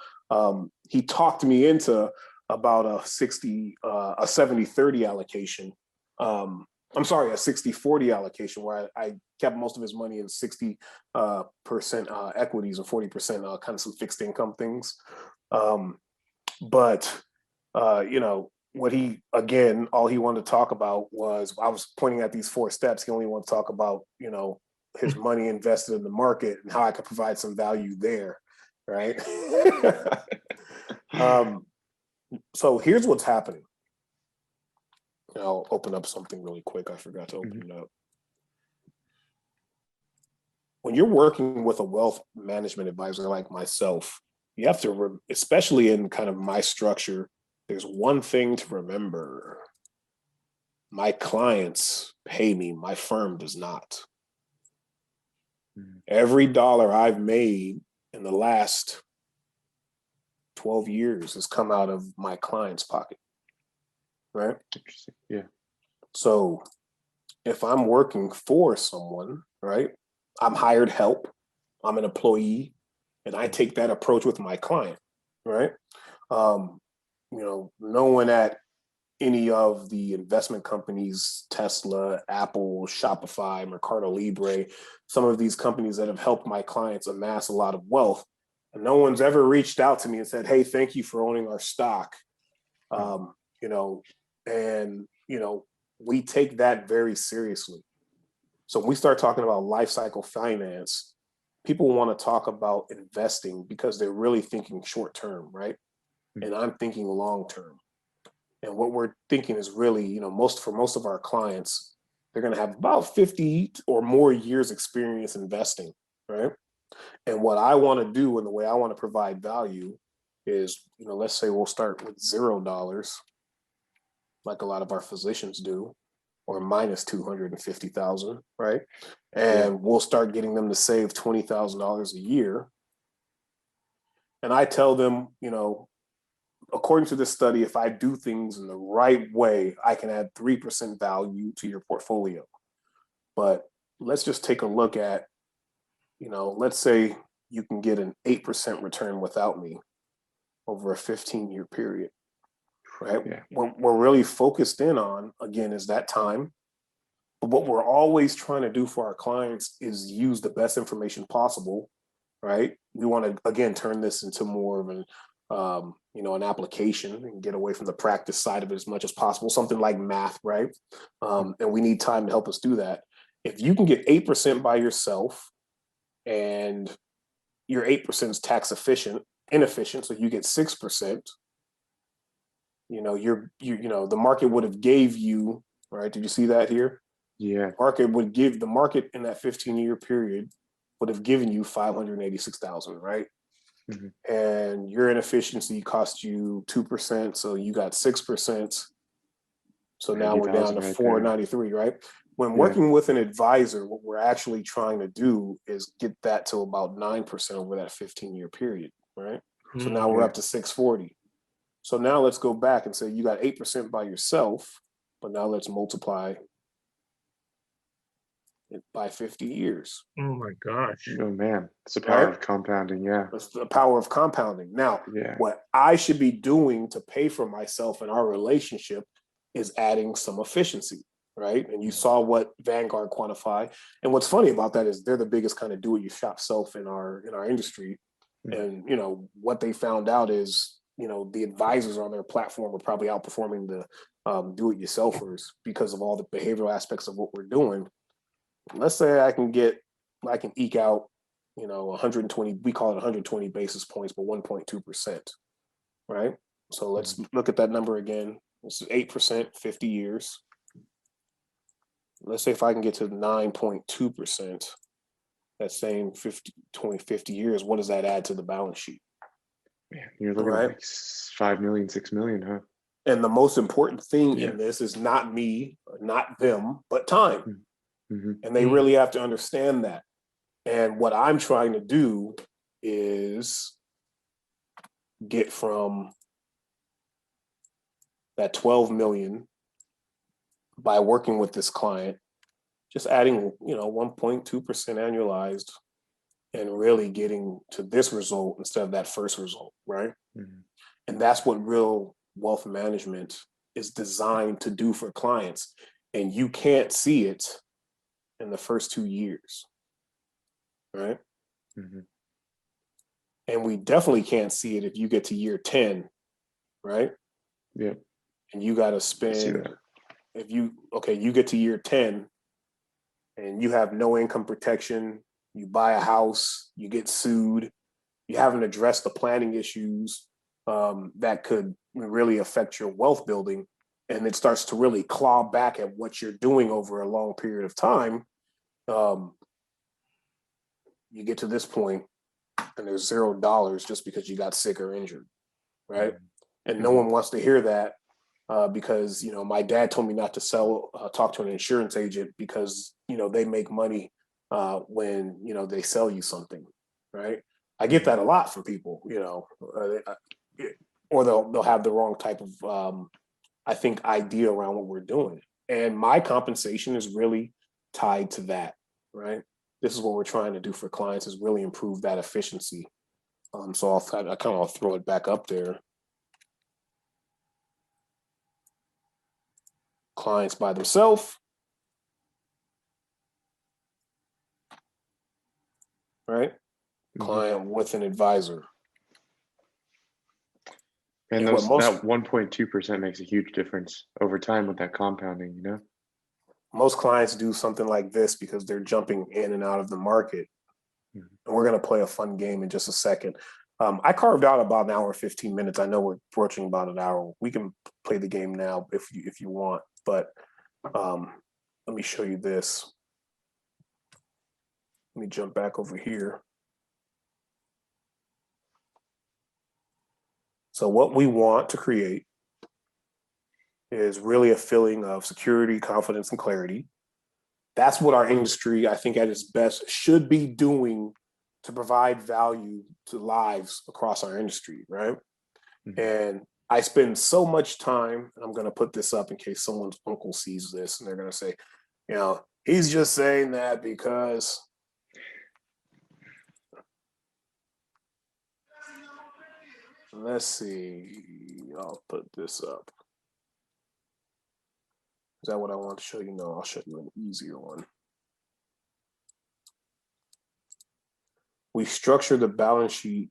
he talked me into about a 70-30 allocation. I'm sorry, a 60-40 allocation, where I kept most of his money in 60% equities and 40% kind of some fixed income things. But what all he wanted to talk about was, I was pointing at these 4 steps. He only wanted to talk about, his money invested in the market and how I could provide some value there. Right. So here's what's happening. I'll open up something really quick. I forgot to open it up. When you're working with a wealth management advisor like myself, you have to, especially in kind of my structure, there's one thing to remember. My clients pay me, my firm does not. Every dollar I've made in the last 12 years has come out of my client's pocket, right? Interesting. Yeah. So if I'm working for someone, right, I'm hired help, I'm an employee, and I take that approach with my client, right? No one at any of the investment companies, Tesla, Apple, Shopify, Mercado Libre, some of these companies that have helped my clients amass a lot of wealth. And no one's ever reached out to me and said, hey, thank you for owning our stock. We take that very seriously. So when we start talking about life cycle finance, people want to talk about investing because they're really thinking short term, right? And I'm thinking long term. And what we're thinking is really, for most of our clients, they're going to have about 50 or more years experience investing, right? And what I want to do and the way I want to provide value is, let's say we'll start with $0, like a lot of our physicians do, or minus 250,000, right? And we'll start getting them to save $20,000 a year. And I tell them, according to this study, if I do things in the right way, I can add 3% value to your portfolio. But let's just take a look at, let's say you can get an 8% return without me over a 15-year period, right? Yeah. What we're really focused in on, again, is that time. But what we're always trying to do for our clients is use the best information possible, right? We want to, again, turn this into more of an application and get away from the practice side of it as much as possible, something like math, right? And we need time to help us do that. If you can get 8% by yourself and your 8% is tax inefficient, so you get 6%, the market would have gave you, right? Did you see that here? Yeah. The market in that 15-year period would have given you 586,000, right? Mm-hmm. And your inefficiency cost you 2%, so you got 6%. So now we're down to 493, right? When working with an advisor, what we're actually trying to do is get that to about 9% over that 15-year period, right? So now we're up to 640. So now let's go back and say you got 8% by yourself, but now let's multiply it by 50 years. Oh my gosh. Oh man, it's the power of compounding. Yeah. It's the power of compounding. Now, what I should be doing to pay for myself and our relationship is adding some efficiency, right? And you saw what Vanguard quantify. And what's funny about that is they're the biggest kind of do-it-yourself self in our industry. And what they found out is the advisors on their platform are probably outperforming the do-it-yourselfers because of all the behavioral aspects of what we're doing. Let's say I can eke out 120, we call it 120 basis points, but 1.2%, right? So let's look at that number again. This is 8%, 50 years. Let's say if I can get to 9.2%, that same 50 years, what does that add to the balance sheet? Man, you're looking at like 5 million, 6 million, huh? And the most important thing in this is not me, not them, but time. Mm-hmm. And they really have to understand that. And what I'm trying to do is get from that 12 million by working with this client, just adding, 1.2% annualized and really getting to this result instead of that first result, right? Mm-hmm. And that's what real wealth management is designed to do for clients. And you can't see it in the first 2 years, right? Mm-hmm. And we definitely can't see it if you get to year 10, right? Yeah. And you got to spend, you get to year 10 and you have no income protection, you buy a house, you get sued, you haven't addressed the planning issues that could really affect your wealth building, and it starts to really claw back at what you're doing over a long period of time. You get to this point and there's $0 just because you got sick or injured, right? And no one wants to hear that because, my dad told me not to talk to an insurance agent because, they make money when, they sell you something, right? I get that a lot from people, or they'll have the wrong type of, I think, idea around what we're doing. And my compensation is really tied to that, right? This is what we're trying to do for clients, is really improve that efficiency. So I kind of throw it back up there. Clients by themselves, right? Client with an advisor. And that 1.2% makes a huge difference over time with that compounding, Most clients do something like this because they're jumping in and out of the market. And we're going to play a fun game in just a second. I carved out about an hour and 15 minutes. I know we're approaching about an hour. We can play the game now if you want, but let me show you this. Let me jump back over here. So what we want to create is really a feeling of security, confidence, and clarity. That's what our industry, I think, at its best should be doing to provide value to lives across our industry, right? And I spend so much time, and I'm going to put this up in case someone's uncle sees this and they're going to say, he's just saying that because let's see, I'll put this up. Is that what I want to show you? No, I'll show you an easier one. We structure the balance sheet.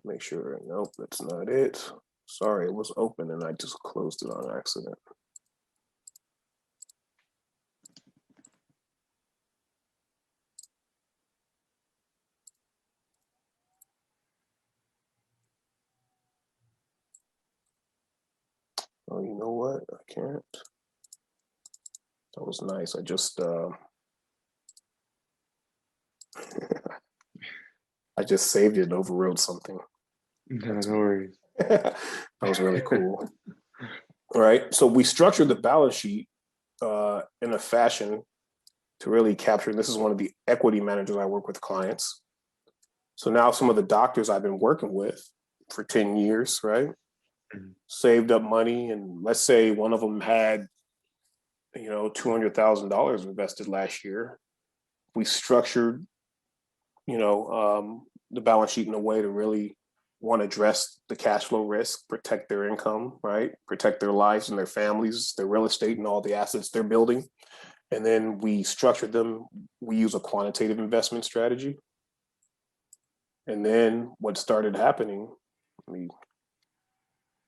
Make sure, nope, that's not it. Sorry, it was open and I just closed it on accident. Oh, you know what? I can't. That was nice. I just I just saved it and overrode something. No worries. That was really cool. All right. So we structured the balance sheet in a fashion to really capture, and this is one of the equity managers I work with clients. So now some of the doctors I've been working with for 10 years, right? Saved up money, and let's say one of them had, $200,000 invested last year. We structured, the balance sheet in a way to really want to address the cash flow risk, protect their income, right? Protect their lives and their families, their real estate and all the assets they're building. And then we structured them. We use a quantitative investment strategy. And then what started happening, in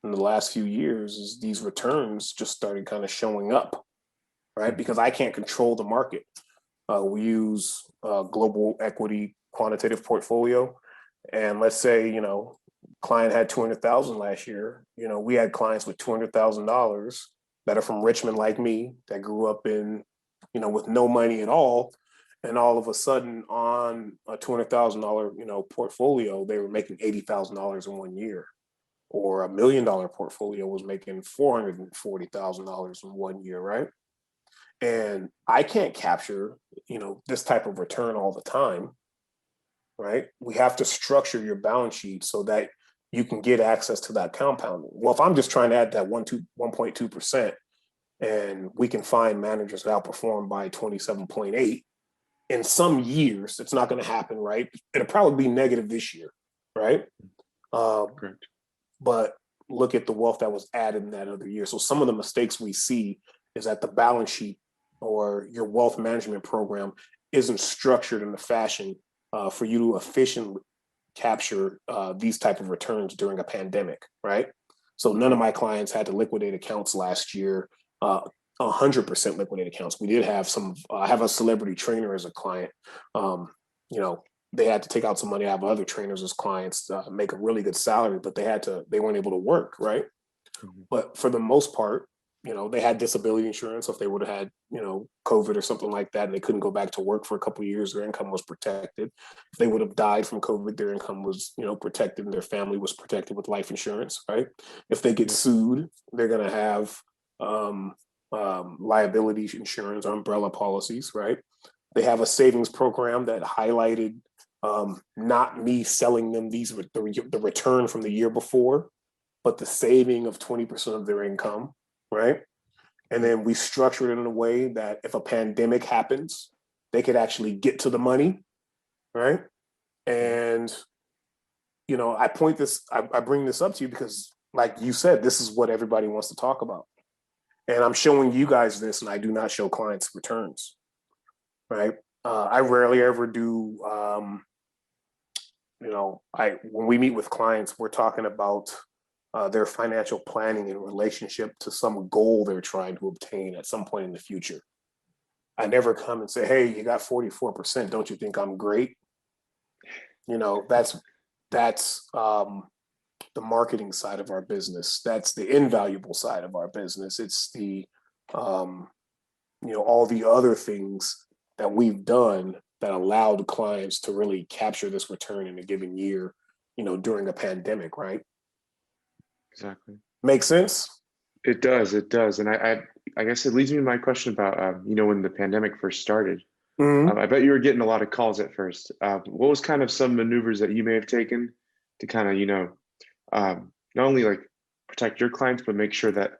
the last few years, is these returns just started kind of showing up, right? Because I can't control the market. We use a global equity quantitative portfolio. And let's say, client had 200,000 last year. We had clients with $200,000 that are from Richmond like me, that grew up in, with no money at all. And all of a sudden on a $200,000, portfolio, they were making $80,000 in 1 year. Or $1 million portfolio was making $440,000 in 1 year, right? And I can't capture, this type of return all the time, right? We have to structure your balance sheet so that you can get access to that compounding. Well, if I'm just trying to add that 1.2%, and we can find managers that outperform by 27.8, in some years, it's not going to happen, right? It'll probably be negative this year, right? Correct. But look at the wealth that was added in that other year. So some of the mistakes we see is that the balance sheet or your wealth management program isn't structured in a fashion for you to efficiently capture these type of returns during a pandemic, right? So none of my clients had to liquidate accounts last year, 100% liquidate accounts. We did have some, I have a celebrity trainer as a client. They had to take out some money. I have other trainers as clients, make a really good salary, but they weren't able to work, right? But for the most part, they had disability insurance. So if they would have had, COVID or something like that, and they couldn't go back to work for a couple of years, their income was protected. If they would have died from COVID, their income was, protected, and their family was protected with life insurance, right? If they get sued, they're going to have, liability insurance, umbrella policies, right? They have a savings program that highlighted not me selling them the return from the year before, but the saving of 20% of their income, right? And then we structured it in a way that if a pandemic happens, they could actually get to the money, right? And, you know, I bring this up to you because, like you said, this is what everybody wants to talk about. And I'm showing you guys this, and I do not show clients returns, right? I rarely ever do, when we meet with clients, we're talking about their financial planning in relationship to some goal they're trying to obtain at some point in the future. I never come and say, hey, you got 44%. Don't you think I'm great? You know, that's the marketing side of our business. That's the invaluable side of our business. It's the, all the other things that we've done that allowed clients to really capture this return in a given year, during a pandemic, right? Exactly. Make sense? It does. And I guess it leads me to my question about, when the pandemic first started. I bet you were getting a lot of calls at first. What was kind of some maneuvers that you may have taken to kind of, not only like protect your clients, but make sure that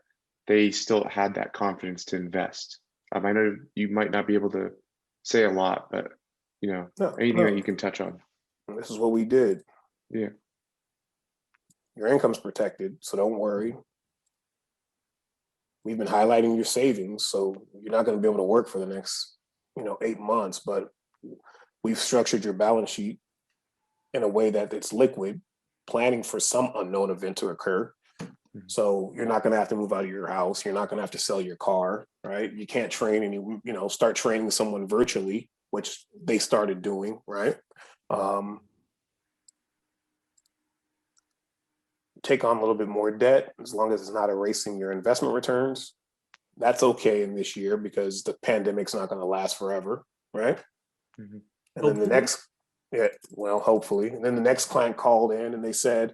they still had that confidence to invest? I know you might not be able to say a lot, but anything that you can touch on. This is what we did. Yeah. Your income's protected, so don't worry. We've been highlighting your savings, so you're not going to be able to work for the next 8 months, but we've structured your balance sheet in a way that it's liquid, planning for some unknown event to occur. So you're not going to have to move out of your house. You're not going to have to sell your car, right? You can't start training someone virtually, which they started doing, right? Take on a little bit more debt as long as it's not erasing your investment returns. That's okay in this year because the pandemic's not going to last forever, right? Mm-hmm. And then the next, hopefully. And then the next client called in and they said,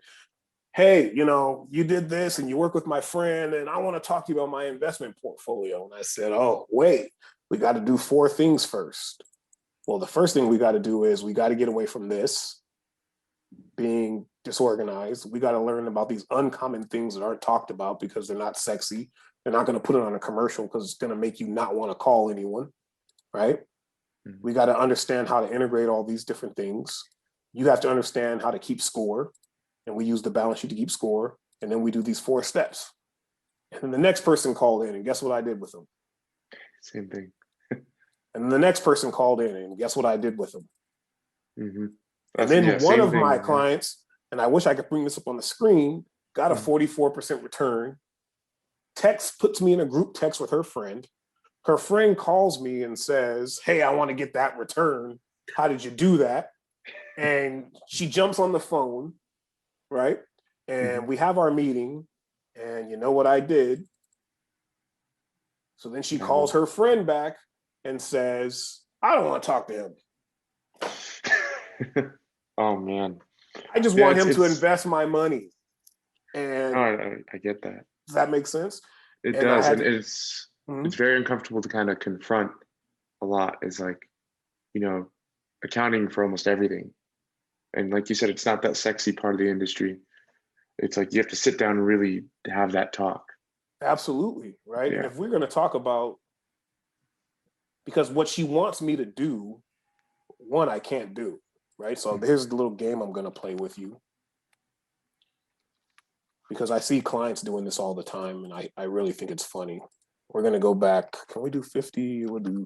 hey, you did this and you work with my friend and I want to talk to you about my investment portfolio. And I said, oh, wait, we got to do 4 things first. Well, the first thing we got to do is we got to get away from this being disorganized. We got to learn about these uncommon things that aren't talked about because they're not sexy. They're not going to put it on a commercial because it's going to make you not want to call anyone, right? Mm-hmm. We got to understand how to integrate all these different things. You have to understand how to keep score. And we use the balance sheet to keep score. And then we do these 4 steps. And then the next person called in, and guess what I did with them? Same thing. And the next person called in, and guess what I did with them? Mm-hmm. And then one of my clients, and I wish I could bring this up on the screen, got a 44% return. Puts me in a group text with her friend. Her friend calls me and says, hey, I want to get that return. How did you do that? And she jumps on the phone, right? And we have our meeting, and you know what I did? So then she calls her friend back and says, I don't want to talk to him. Oh, man. I just want him to invest my money. And I get that. Does that make sense? It does. And it's very uncomfortable to kind of confront a lot. It's like, accounting for almost everything. And like you said, it's not that sexy part of the industry. It's like you have to sit down and really have that talk. Absolutely. Right. Yeah. And if we're going to talk about, because what she wants me to do, one, I can't do. Right. So here's the little game I'm going to play with you. Because I see clients doing this all the time, and I really think it's funny. We're going to go back. Can we do 50? Can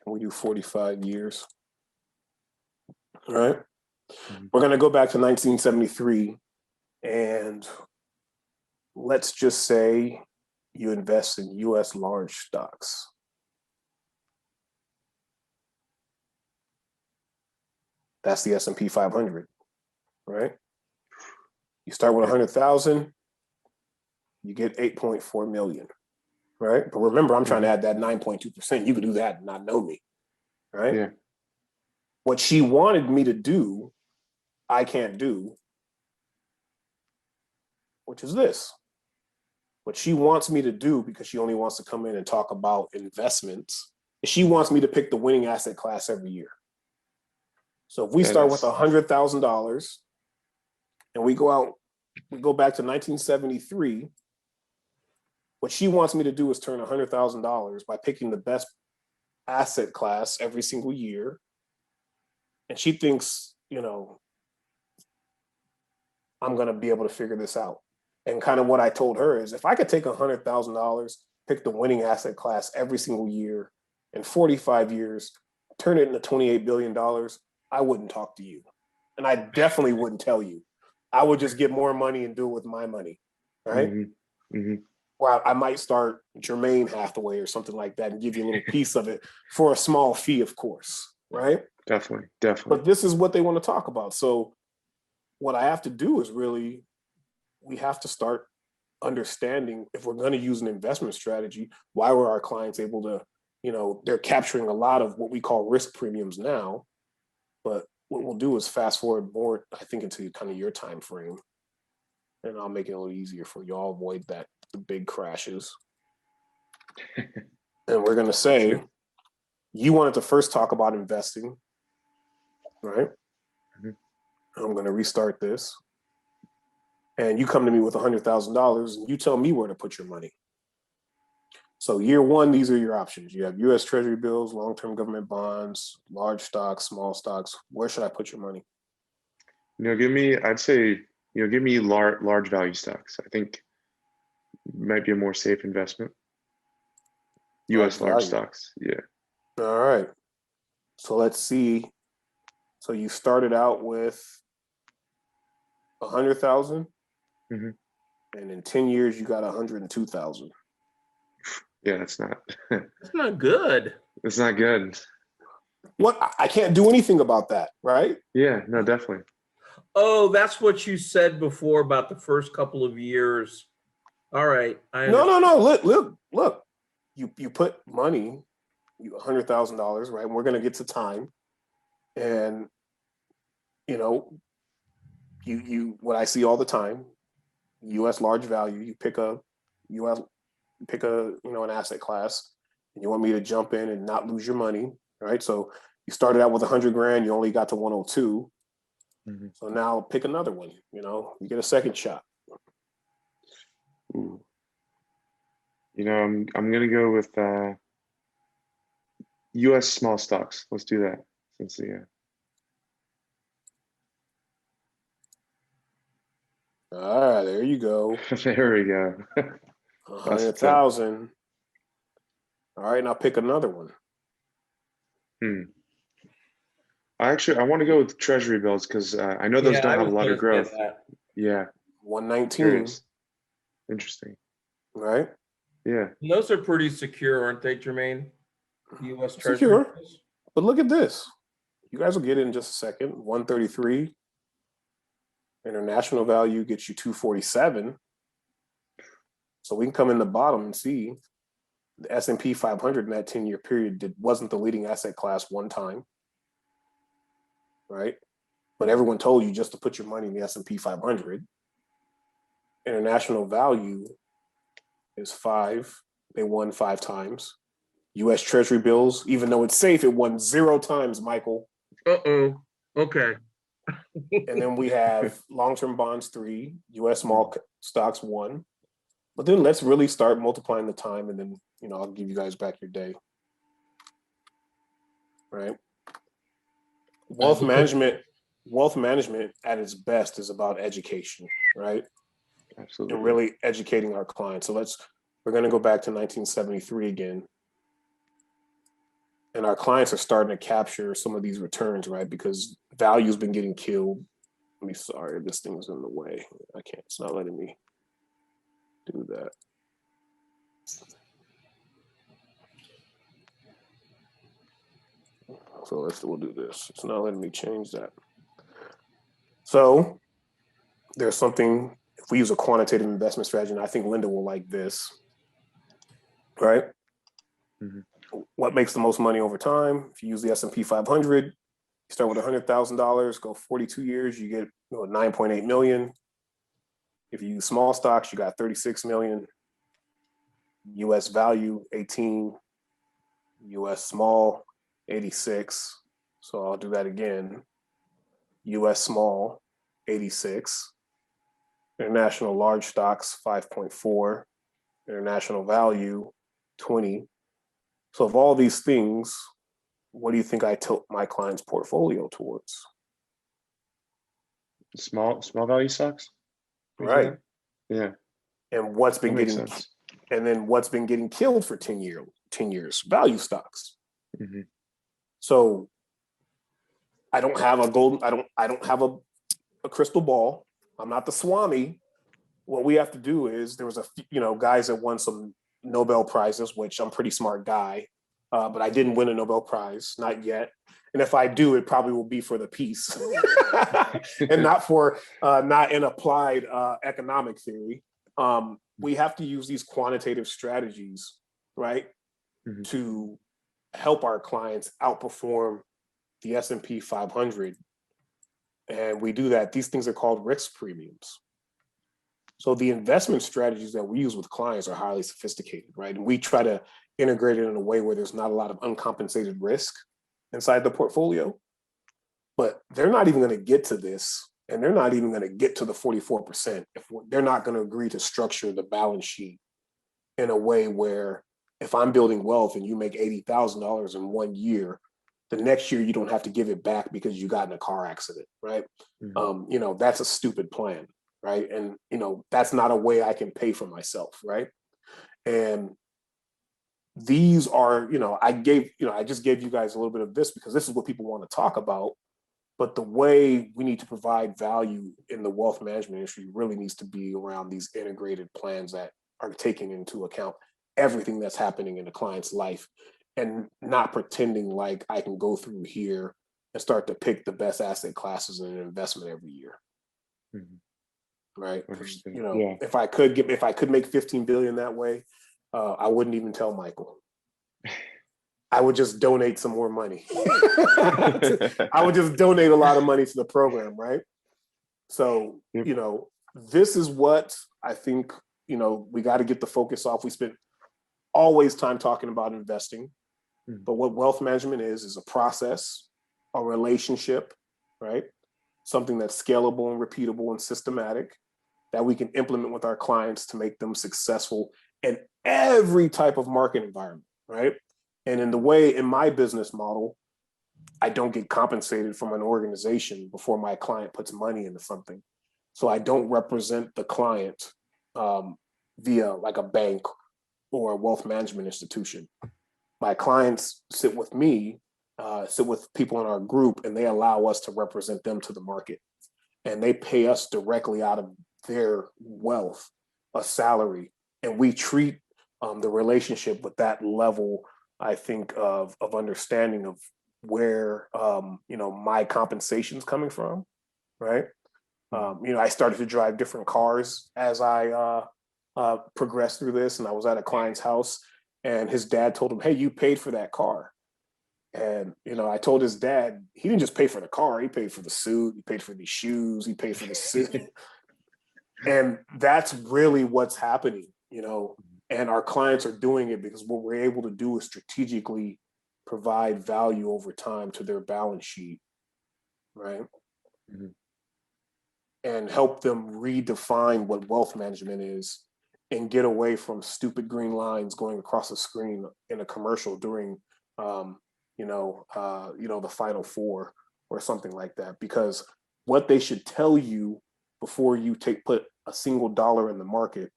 we do 45 years? All right. We're going to go back to 1973, and let's just say you invest in U.S. large stocks. That's the S&P 500, right? You start with 100,000, you get 8.4 million, right? But remember, I'm trying to add that 9.2%. You could do that and not know me, right? Yeah. What she wanted me to do, I can't do, which is this. What she wants me to do, because she only wants to come in and talk about investments, is she wants me to pick the winning asset class every year. So if we start with $100,000 and we go back to 1973, what she wants me to do is turn $100,000 by picking the best asset class every single year. And she thinks, I'm going to be able to figure this out. And kind of what I told her is, if I could take $100,000, pick the winning asset class every single year in 45 years, turn it into $28 billion, I wouldn't talk to you. And I definitely wouldn't tell you. I would just get more money and do it with my money, right? Mm-hmm. Mm-hmm. Or I might start Jermaine Hathaway or something like that and give you a little piece of it for a small fee, of course, right? Definitely. But this is what they want to talk about. So what I have to do is we have to start understanding, if we're going to use an investment strategy, why were our clients able to, they're capturing a lot of what we call risk premiums now. But what we'll do is fast forward more, I think, into kind of your time frame. And I'll make it a little easier for you. I'll avoid the big crashes. And we're going to say, you wanted to first talk about investing, right? Mm-hmm. I'm going to restart this. And you come to me with $100,000 and you tell me where to put your money. So year one, these are your options. You have U.S. Treasury bills, long-term government bonds, large stocks, small stocks. Where should I put your money? Give me large value stocks. I think might be a more safe investment. U.S. large stocks. Yeah. All right. So let's see. So you started out with 100,000, mm-hmm. and in 10 years you got 102,000. Yeah, that's not. That's not good. It's not good. What? I can't do anything about that, right? Yeah. No, definitely. Oh, that's what you said before about the first couple of years. All right. No. Look. You put money, $100,000, right? And we're going to get to time, and you what I see all the time, U.S. large value. You pick an asset class, and you want me to jump in and not lose your money, right? So you started out with 100 grand, you only got to 102. Mm-hmm. So now pick another one. You get a second shot. Ooh. I'm gonna go with U.S. small stocks. Let's do that. All right, there you go. There we go. 100,000. All right, now pick another one. I want to go with Treasury bills because I know those don't have a lot of growth. Yeah. 119. Interesting. Right? Yeah. And those are pretty secure, aren't they, Jermaine? U.S. Treasury secure. bills? But look at this. You guys will get it in just a second. 133. International value gets you 247. So we can come in the bottom and see the S&P 500 in that 10-year period wasn't the leading asset class one time, right? But everyone told you just to put your money in the S&P 500. International value is 5. They won 5 times. U.S. Treasury bills, even though it's safe, it won 0 times, Michael. Uh-oh. Okay. And then we have long-term bonds 3, U.S. small stocks 1. But then let's really start multiplying the time, and then I'll give you guys back your day. Right? Wealth management at its best is about education, right? Absolutely. And really educating our clients. So we're going to go back to 1973 again. And our clients are starting to capture some of these returns, right? Because value's been getting killed. Sorry, this thing's in the way. It's not letting me do that. So we'll do this. It's not letting me change that. So there's something, if we use a quantitative investment strategy, and I think Linda will like this, right? Mm-hmm. What makes the most money over time? If you use the S&P 500, you start with $100,000, go 42 years, you get 9.8 million. If you use small stocks, you got 36 million. US value 18, US small 86. So I'll do that again. US small 86. International large stocks 5.4. International value 20. So of all these things, what do you think I tilt my client's portfolio towards? Small value stocks. Right. Yeah. And what's been That makes getting sense. and then what's been getting killed for 10 years? Value stocks. Mm-hmm. So I don't have I don't have a crystal ball. I'm not the Swami. What we have to do is there was guys that won some Nobel Prizes, which I'm a pretty smart guy, but I didn't win a Nobel Prize, not yet. And if I do, it probably will be for the peace and not in applied economic theory. We have to use these quantitative strategies, right, Mm-hmm. to help our clients outperform the S&P 500. And we do that. These things are called risk premiums. So the investment strategies that we use with clients are highly sophisticated, right? And we try to integrate it in a way where there's not a lot of uncompensated risk inside the portfolio. But they're not even going to get to this, and they're not even going to get to the 44% if they're not going to agree to structure the balance sheet in a way where if I'm building wealth and you make $80,000 in 1 year, the next year you don't have to give it back because you got in a car accident, right? Mm-hmm. That's a stupid plan. Right. And, that's not a way I can pay for myself. Right. And these are, I just gave you guys a little bit of this because this is what people want to talk about. But the way we need to provide value in the wealth management industry really needs to be around these integrated plans that are taking into account everything that's happening in a client's life and not pretending like I can go through here and start to pick the best asset classes in an investment every year. Mm-hmm. Right. Yeah. If I could make 15 billion that way, I wouldn't even tell Michael. I would just donate some more money. I would just donate a lot of money to the program. Right. So, this is what I think, we got to get the focus off. We spent always time talking about investing, but what wealth management is a process, a relationship, right? Something that's scalable and repeatable and systematic that we can implement with our clients to make them successful in every type of market environment, right? And in my business model, I don't get compensated from an organization before my client puts money into something. So I don't represent the client via like a bank or a wealth management institution. My clients sit with me, sit with people in our group, and they allow us to represent them to the market. And they pay us directly out of their wealth, a salary, and we treat the relationship with that level, I think, of understanding of where my compensation is coming from, right? I started to drive different cars as I progressed through this, and I was at a client's house, and his dad told him, "Hey, you paid for that car." And, I told his dad, he didn't just pay for the car, he paid for the suit, he paid for the shoes, he paid for the suit. And that's really what's happening, and our clients are doing it because what we're able to do is strategically provide value over time to their balance sheet, right? Mm-hmm. And help them redefine what wealth management is and get away from stupid green lines going across the screen in a commercial during the Final Four or something like that. Because what they should tell you before you put a single dollar in the market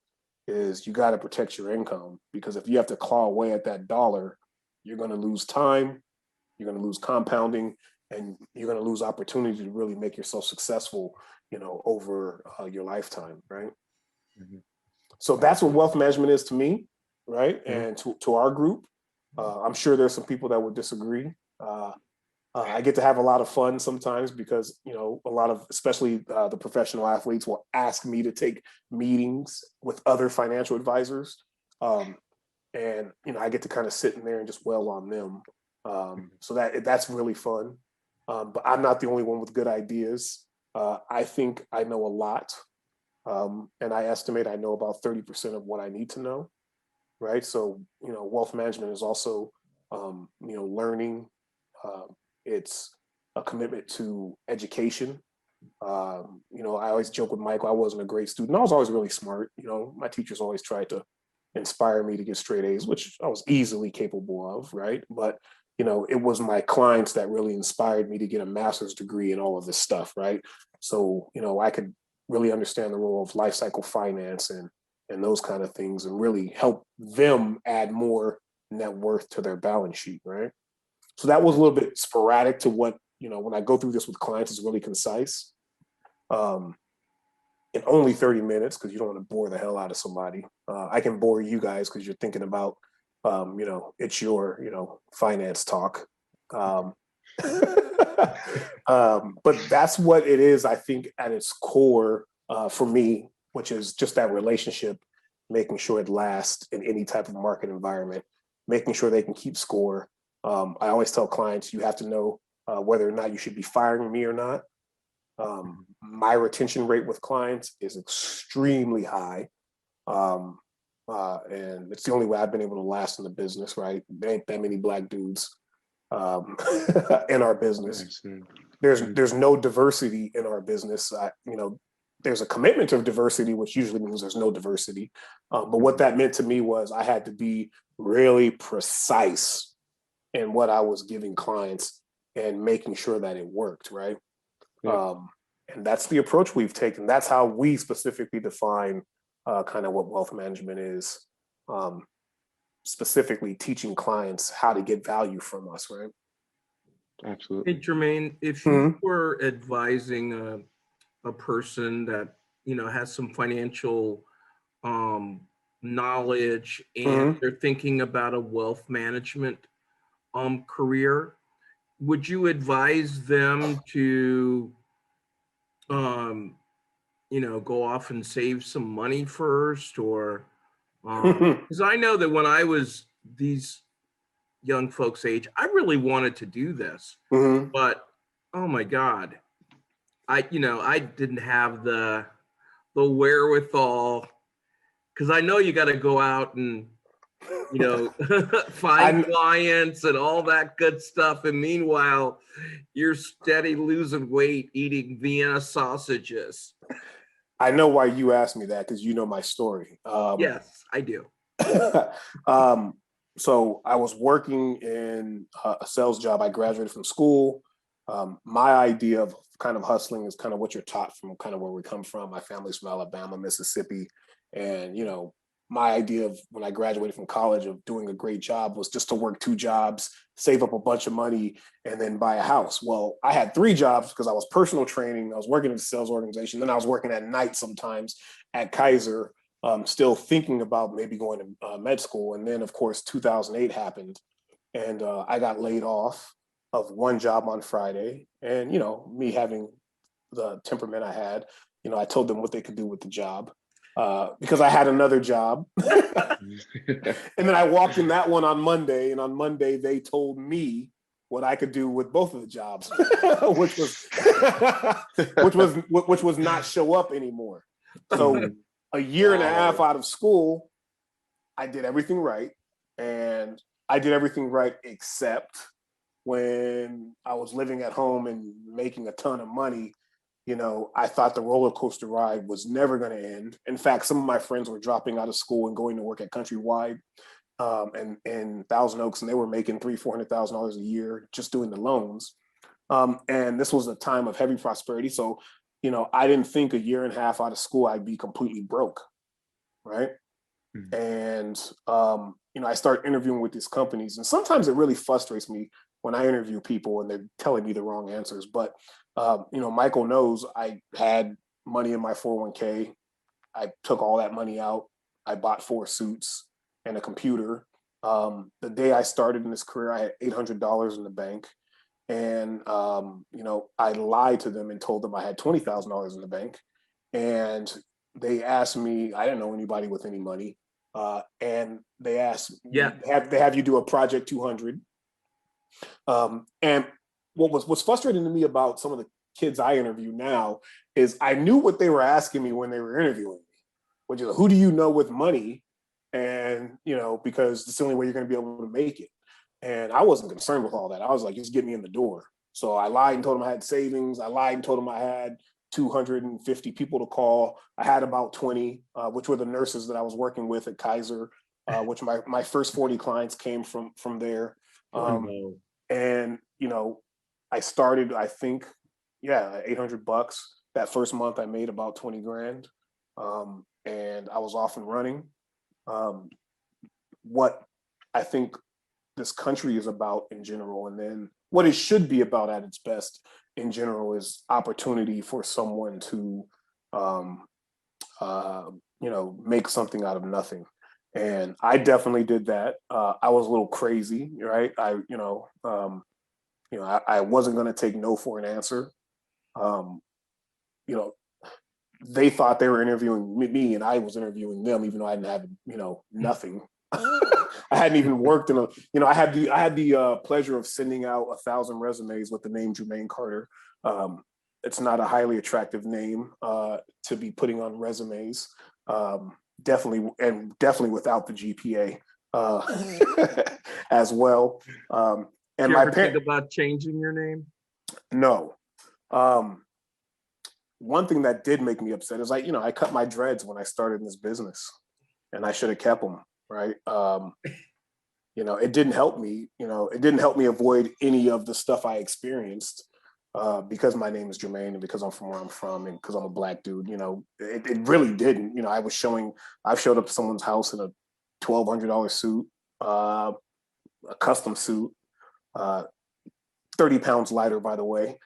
is you got to protect your income. Because if you have to claw away at that dollar, you're going to lose time, you're going to lose compounding, and you're going to lose opportunity to really make yourself successful, over your lifetime, right? Mm-hmm. So that's what wealth management is to me, right? Mm-hmm. And to our group. I'm sure there's some people that would disagree. I get to have a lot of fun sometimes because, a lot of, especially the professional athletes will ask me to take meetings with other financial advisors. And, I get to kind of sit in there and just wail on them. So that's really fun. But I'm not the only one with good ideas. I think I know a lot. And I estimate I know about 30% of what I need to know. right? So, wealth management is also, learning. It's a commitment to education. I always joke with Michael, I wasn't a great student. I was always really smart. My teachers always tried to inspire me to get straight A's, which I was easily capable of, right? But, it was my clients that really inspired me to get a master's degree in all of this stuff, right? So, I could really understand the role of life cycle finance and those kind of things and really help them add more net worth to their balance sheet, right? So that was a little bit sporadic to what, when I go through this with clients, it's really concise. In only 30 minutes, because you don't want to bore the hell out of somebody. I can bore you guys because you're thinking about, it's your, finance talk. But that's what it is, I think, at its core for me, which is just that relationship, making sure it lasts in any type of market environment, making sure they can keep score. I always tell clients, you have to know whether or not you should be firing me or not. My retention rate with clients is extremely high. And it's the only way I've been able to last in the business, right? There ain't that many Black dudes in our business. There's no diversity in our business. There's a commitment to diversity, which usually means there's no diversity. But what that meant to me was I had to be really precise in what I was giving clients and making sure that it worked, right? Yeah. And that's the approach we've taken. That's how we specifically define kind of what wealth management is, specifically teaching clients how to get value from us, right? Absolutely. Hey, Jermaine, if you were advising a person that, has some financial knowledge and they're thinking about a wealth management career, would you advise them to go off and save some money first, or because I know that when I was these young folks' age, I really wanted to do this, but oh my God, I didn't have the wherewithal, because I know you got to go out and find clients and all that good stuff. And meanwhile, you're steady losing weight eating Vienna sausages. I know why you asked me that, because you know my story. Yes, I do. So I was working in a sales job. I graduated from school. My idea of kind of hustling is kind of what you're taught from kind of where we come from. My family's from Alabama, Mississippi. And, my idea of when I graduated from college of doing a great job was just to work 2 jobs, save up a bunch of money, and then buy a house. Well, I had 3 jobs because I was personal training. I was working in a sales organization. Then I was working at night sometimes at Kaiser, still thinking about maybe going to med school. And then, of course, 2008 happened, and I got laid off of 1 job on Friday. And, me having the temperament I had, I told them what they could do with the job. Because I had another job. And then I walked in that one on Monday, and on Monday they told me what I could do with both of the jobs, which was not show up anymore. So a year and a half out of school, I did everything right. And I did everything right except when I was living at home and making a ton of money. I thought the roller coaster ride was never going to end. In fact, some of my friends were dropping out of school and going to work at Countrywide and in Thousand Oaks, and they were making $300,000-$400,000 a year just doing the loans. And this was a time of heavy prosperity. So, I didn't think a year and a half out of school I'd be completely broke, right? And I start interviewing with these companies, and sometimes it really frustrates me when I interview people and they're telling me the wrong answers. But Michael knows I had money in my 401k. I took all that money out. I bought 4 suits and a computer. The day I started in this career, I had $800 in the bank. And, I lied to them and told them I had $20,000 in the bank. And they asked me, I didn't know anybody with any money. And they asked, they have you do a Project 200. And what's frustrating to me about some of the kids I interview now is I knew what they were asking me when they were interviewing me, which is, who do you know with money And, because it's the only way you're going to be able to make it. And I wasn't concerned with all that. I was like, just get me in the door. So I lied and told him I had savings. I lied and told him I had 250 people to call. I had about 20, which were the nurses that I was working with at Kaiser, which my first 40 clients came from there. And, I started, I think, $800. That first month I made about 20 grand. And I was off and running. What I think this country is about in general, and then what it should be about at its best in general, is opportunity for someone to, make something out of nothing. And I definitely did that. I was a little crazy, right? I wasn't going to take no for an answer. They thought they were interviewing me, and I was interviewing them, even though I didn't have, nothing. I hadn't even worked in I had the pleasure of sending out 1,000 resumes with the name Jermaine Carter. It's not a highly attractive name to be putting on resumes. Definitely without the GPA as well. And did you ever think about changing your name? No. One thing that did make me upset is I cut my dreads when I started in this business, and I should have kept them, right? It didn't help me. It didn't help me avoid any of the stuff I experienced because my name is Jermaine, and because I'm from where I'm from, and because I'm a Black dude. It really didn't. I've showed up to someone's house in a $1,200 suit, a custom suit, 30 pounds lighter, by the way,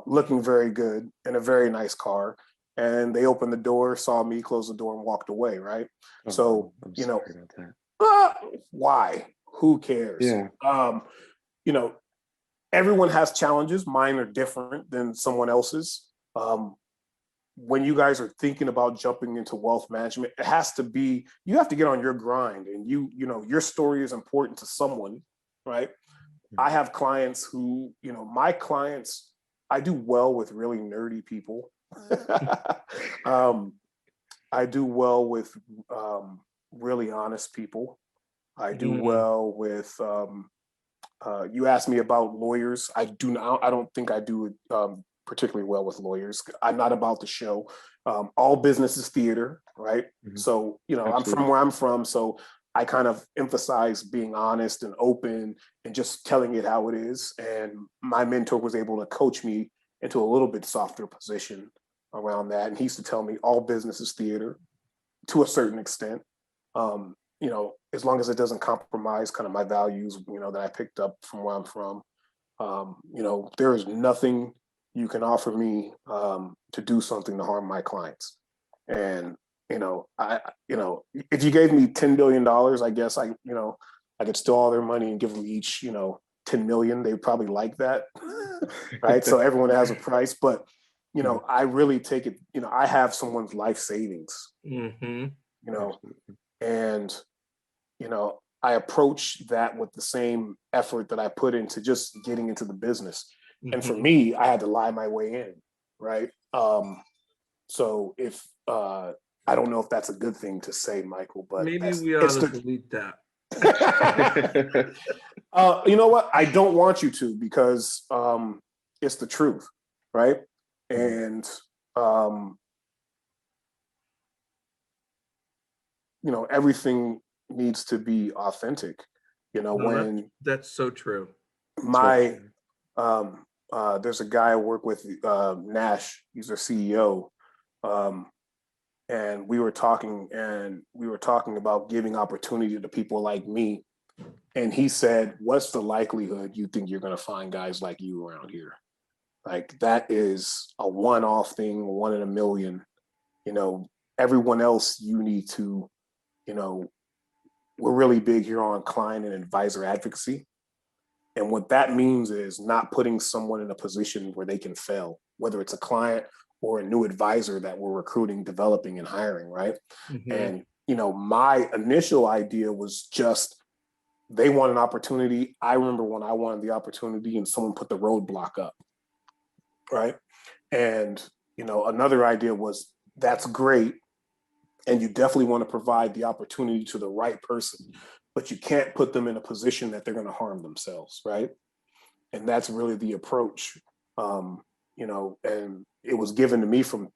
looking very good in a very nice car. And they opened the door, saw me, closed the door, and walked away, right? Oh, so, I'm sorry about that. Why? Who cares? Yeah. Everyone has challenges. Mine are different than someone else's. When you guys are thinking about jumping into wealth management, it has to be, you have to get on your grind, and your story is important to someone, right? I have clients who, my clients, I do well with really nerdy people. I do well with really honest people. I do well with, you asked me about lawyers. I don't think I do particularly well with lawyers. I'm not about the show. All business is theater, right? Mm-hmm. So, Absolutely. I'm from where I'm from. So I kind of emphasize being honest and open and just telling it how it is. And my mentor was able to coach me into a little bit softer position around that. And he used to tell me all business is theater to a certain extent. As long as it doesn't compromise kind of my values, that I picked up from where I'm from. There is nothing you can offer me to do something to harm my clients. And if you gave me $10 billion, I guess I could steal all their money and give them each, 10 million. They would probably like that, right? So everyone has a price, but I really take it. I have someone's life savings, and I approach that with the same effort that I put into just getting into the business. And for me, I had to lie my way in, right? So if I don't know if that's a good thing to say, Michael, but maybe we ought to delete that. You know what? I don't want you to, because it's the truth, right? And everything needs to be authentic. When that's so true. There's a guy I work with, Nash. He's their CEO. And we were talking about giving opportunity to people like me. And he said, what's the likelihood you think you're going to find guys like you around here? Like, that is a one-off thing, 1 in a million. Everyone else, you need to, we're really big here on client and advisor advocacy. And what that means is not putting someone in a position where they can fail, whether it's a client or a new advisor that we're recruiting, developing, and hiring, right? And, my initial idea was just, they want an opportunity. I remember when I wanted the opportunity and someone put the roadblock up, right? And, another idea was, that's great. And you definitely want to provide the opportunity to the right person, but you can't put them in a position that they're going to harm themselves, right? And that's really the approach, and it was given to me from,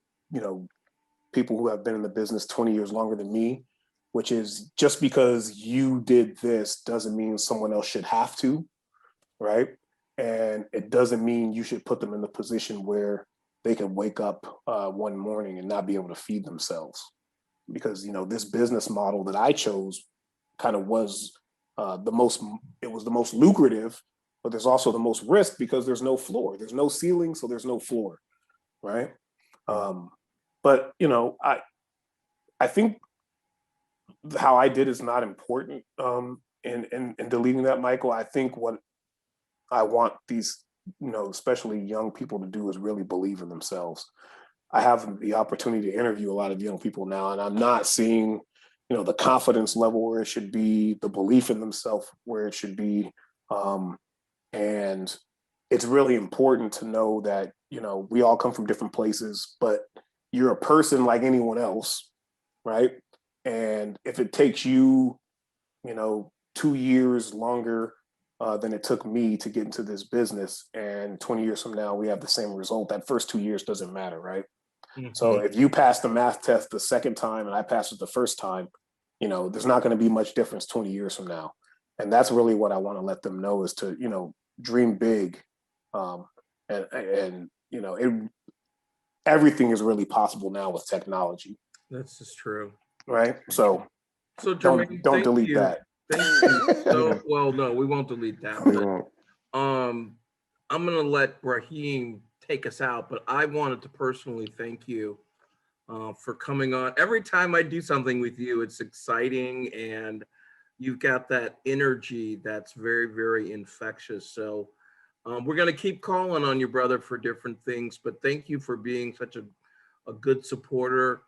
people who have been in the business 20 years longer than me, which is just because you did this doesn't mean someone else should have to, right? And it doesn't mean you should put them in the position where they can wake up one morning and not be able to feed themselves. Because, this business model that I chose kind of was it was the most lucrative, but there's also the most risk because there's no floor. There's no ceiling, so there's no floor, right? But, I think how I did is not important in deleting that, Michael. I think what I want these, especially young people to do is really believe in themselves. I have the opportunity to interview a lot of young people now, and I'm not seeing, the confidence level where it should be, the belief in themselves where it should be. And it's really important to know that, we all come from different places, but you're a person like anyone else, right? And if it takes you, 2 years longer than it took me to get into this business, and 20 years from now, we have the same result, that first 2 years doesn't matter, right? Mm-hmm. So if you pass the math test the second time and I passed it the first time, there's not going to be much difference 20 years from now. And that's really what I want to let them know is to, dream big. Everything is really possible now with technology. That's just true. Right. So Jermaine, don't delete that. Thank you. So, well, no, we won't delete that. We won't. I'm going to let Raheem take us out, but I wanted to personally thank you for coming on. Every time I do something with you, it's exciting, and you've got that energy that's very, very infectious. So we're going to keep calling on you, brother, for different things, but thank you for being such a good supporter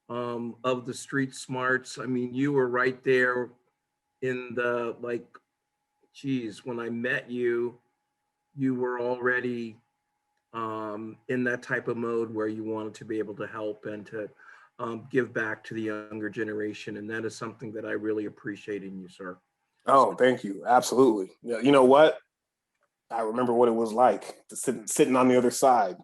of the Street Smarts. I mean, you were right there in the, when I met you, you were already in that type of mode where you wanted to be able to help and to give back to the younger generation. And that is something that I really appreciate in you, sir. Oh, thank you. Absolutely. Yeah, you know what? I remember what it was like to sitting on the other side.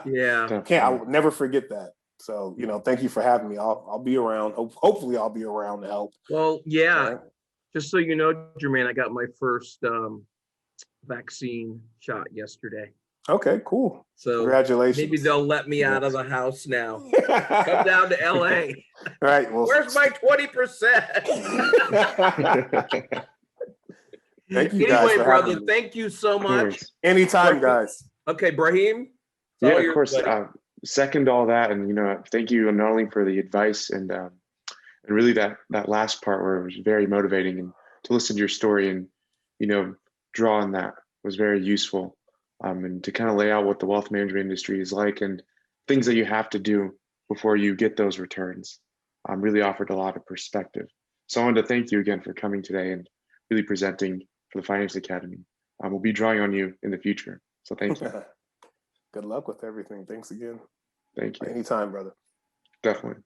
Yeah. I will never forget that. So, thank you for having me. I'll be around. Hopefully I'll be around to help. Well, yeah. Right. Just so you know, Jermaine, I got my first vaccine shot yesterday. Okay, cool. So congratulations. Maybe they'll let me out of the house now. Come down to LA. Right. Well, where's my 20%? Thank you guys for brother, having me. thank you so much. Anytime, guys. Okay, Brahim. Yeah, of course. Second all that, and thank you not only for the advice and really that last part where it was very motivating, and to listen to your story and draw on that was very useful, and to kind of lay out what the wealth management industry is like and things that you have to do before you get those returns. Really offered a lot of perspective. So I wanted to thank you again for coming today and really presenting for the Finance Academy. We'll be drawing on you in the future. So thank you. Good luck with everything. Thanks again. Thank you. Anytime, brother. Definitely.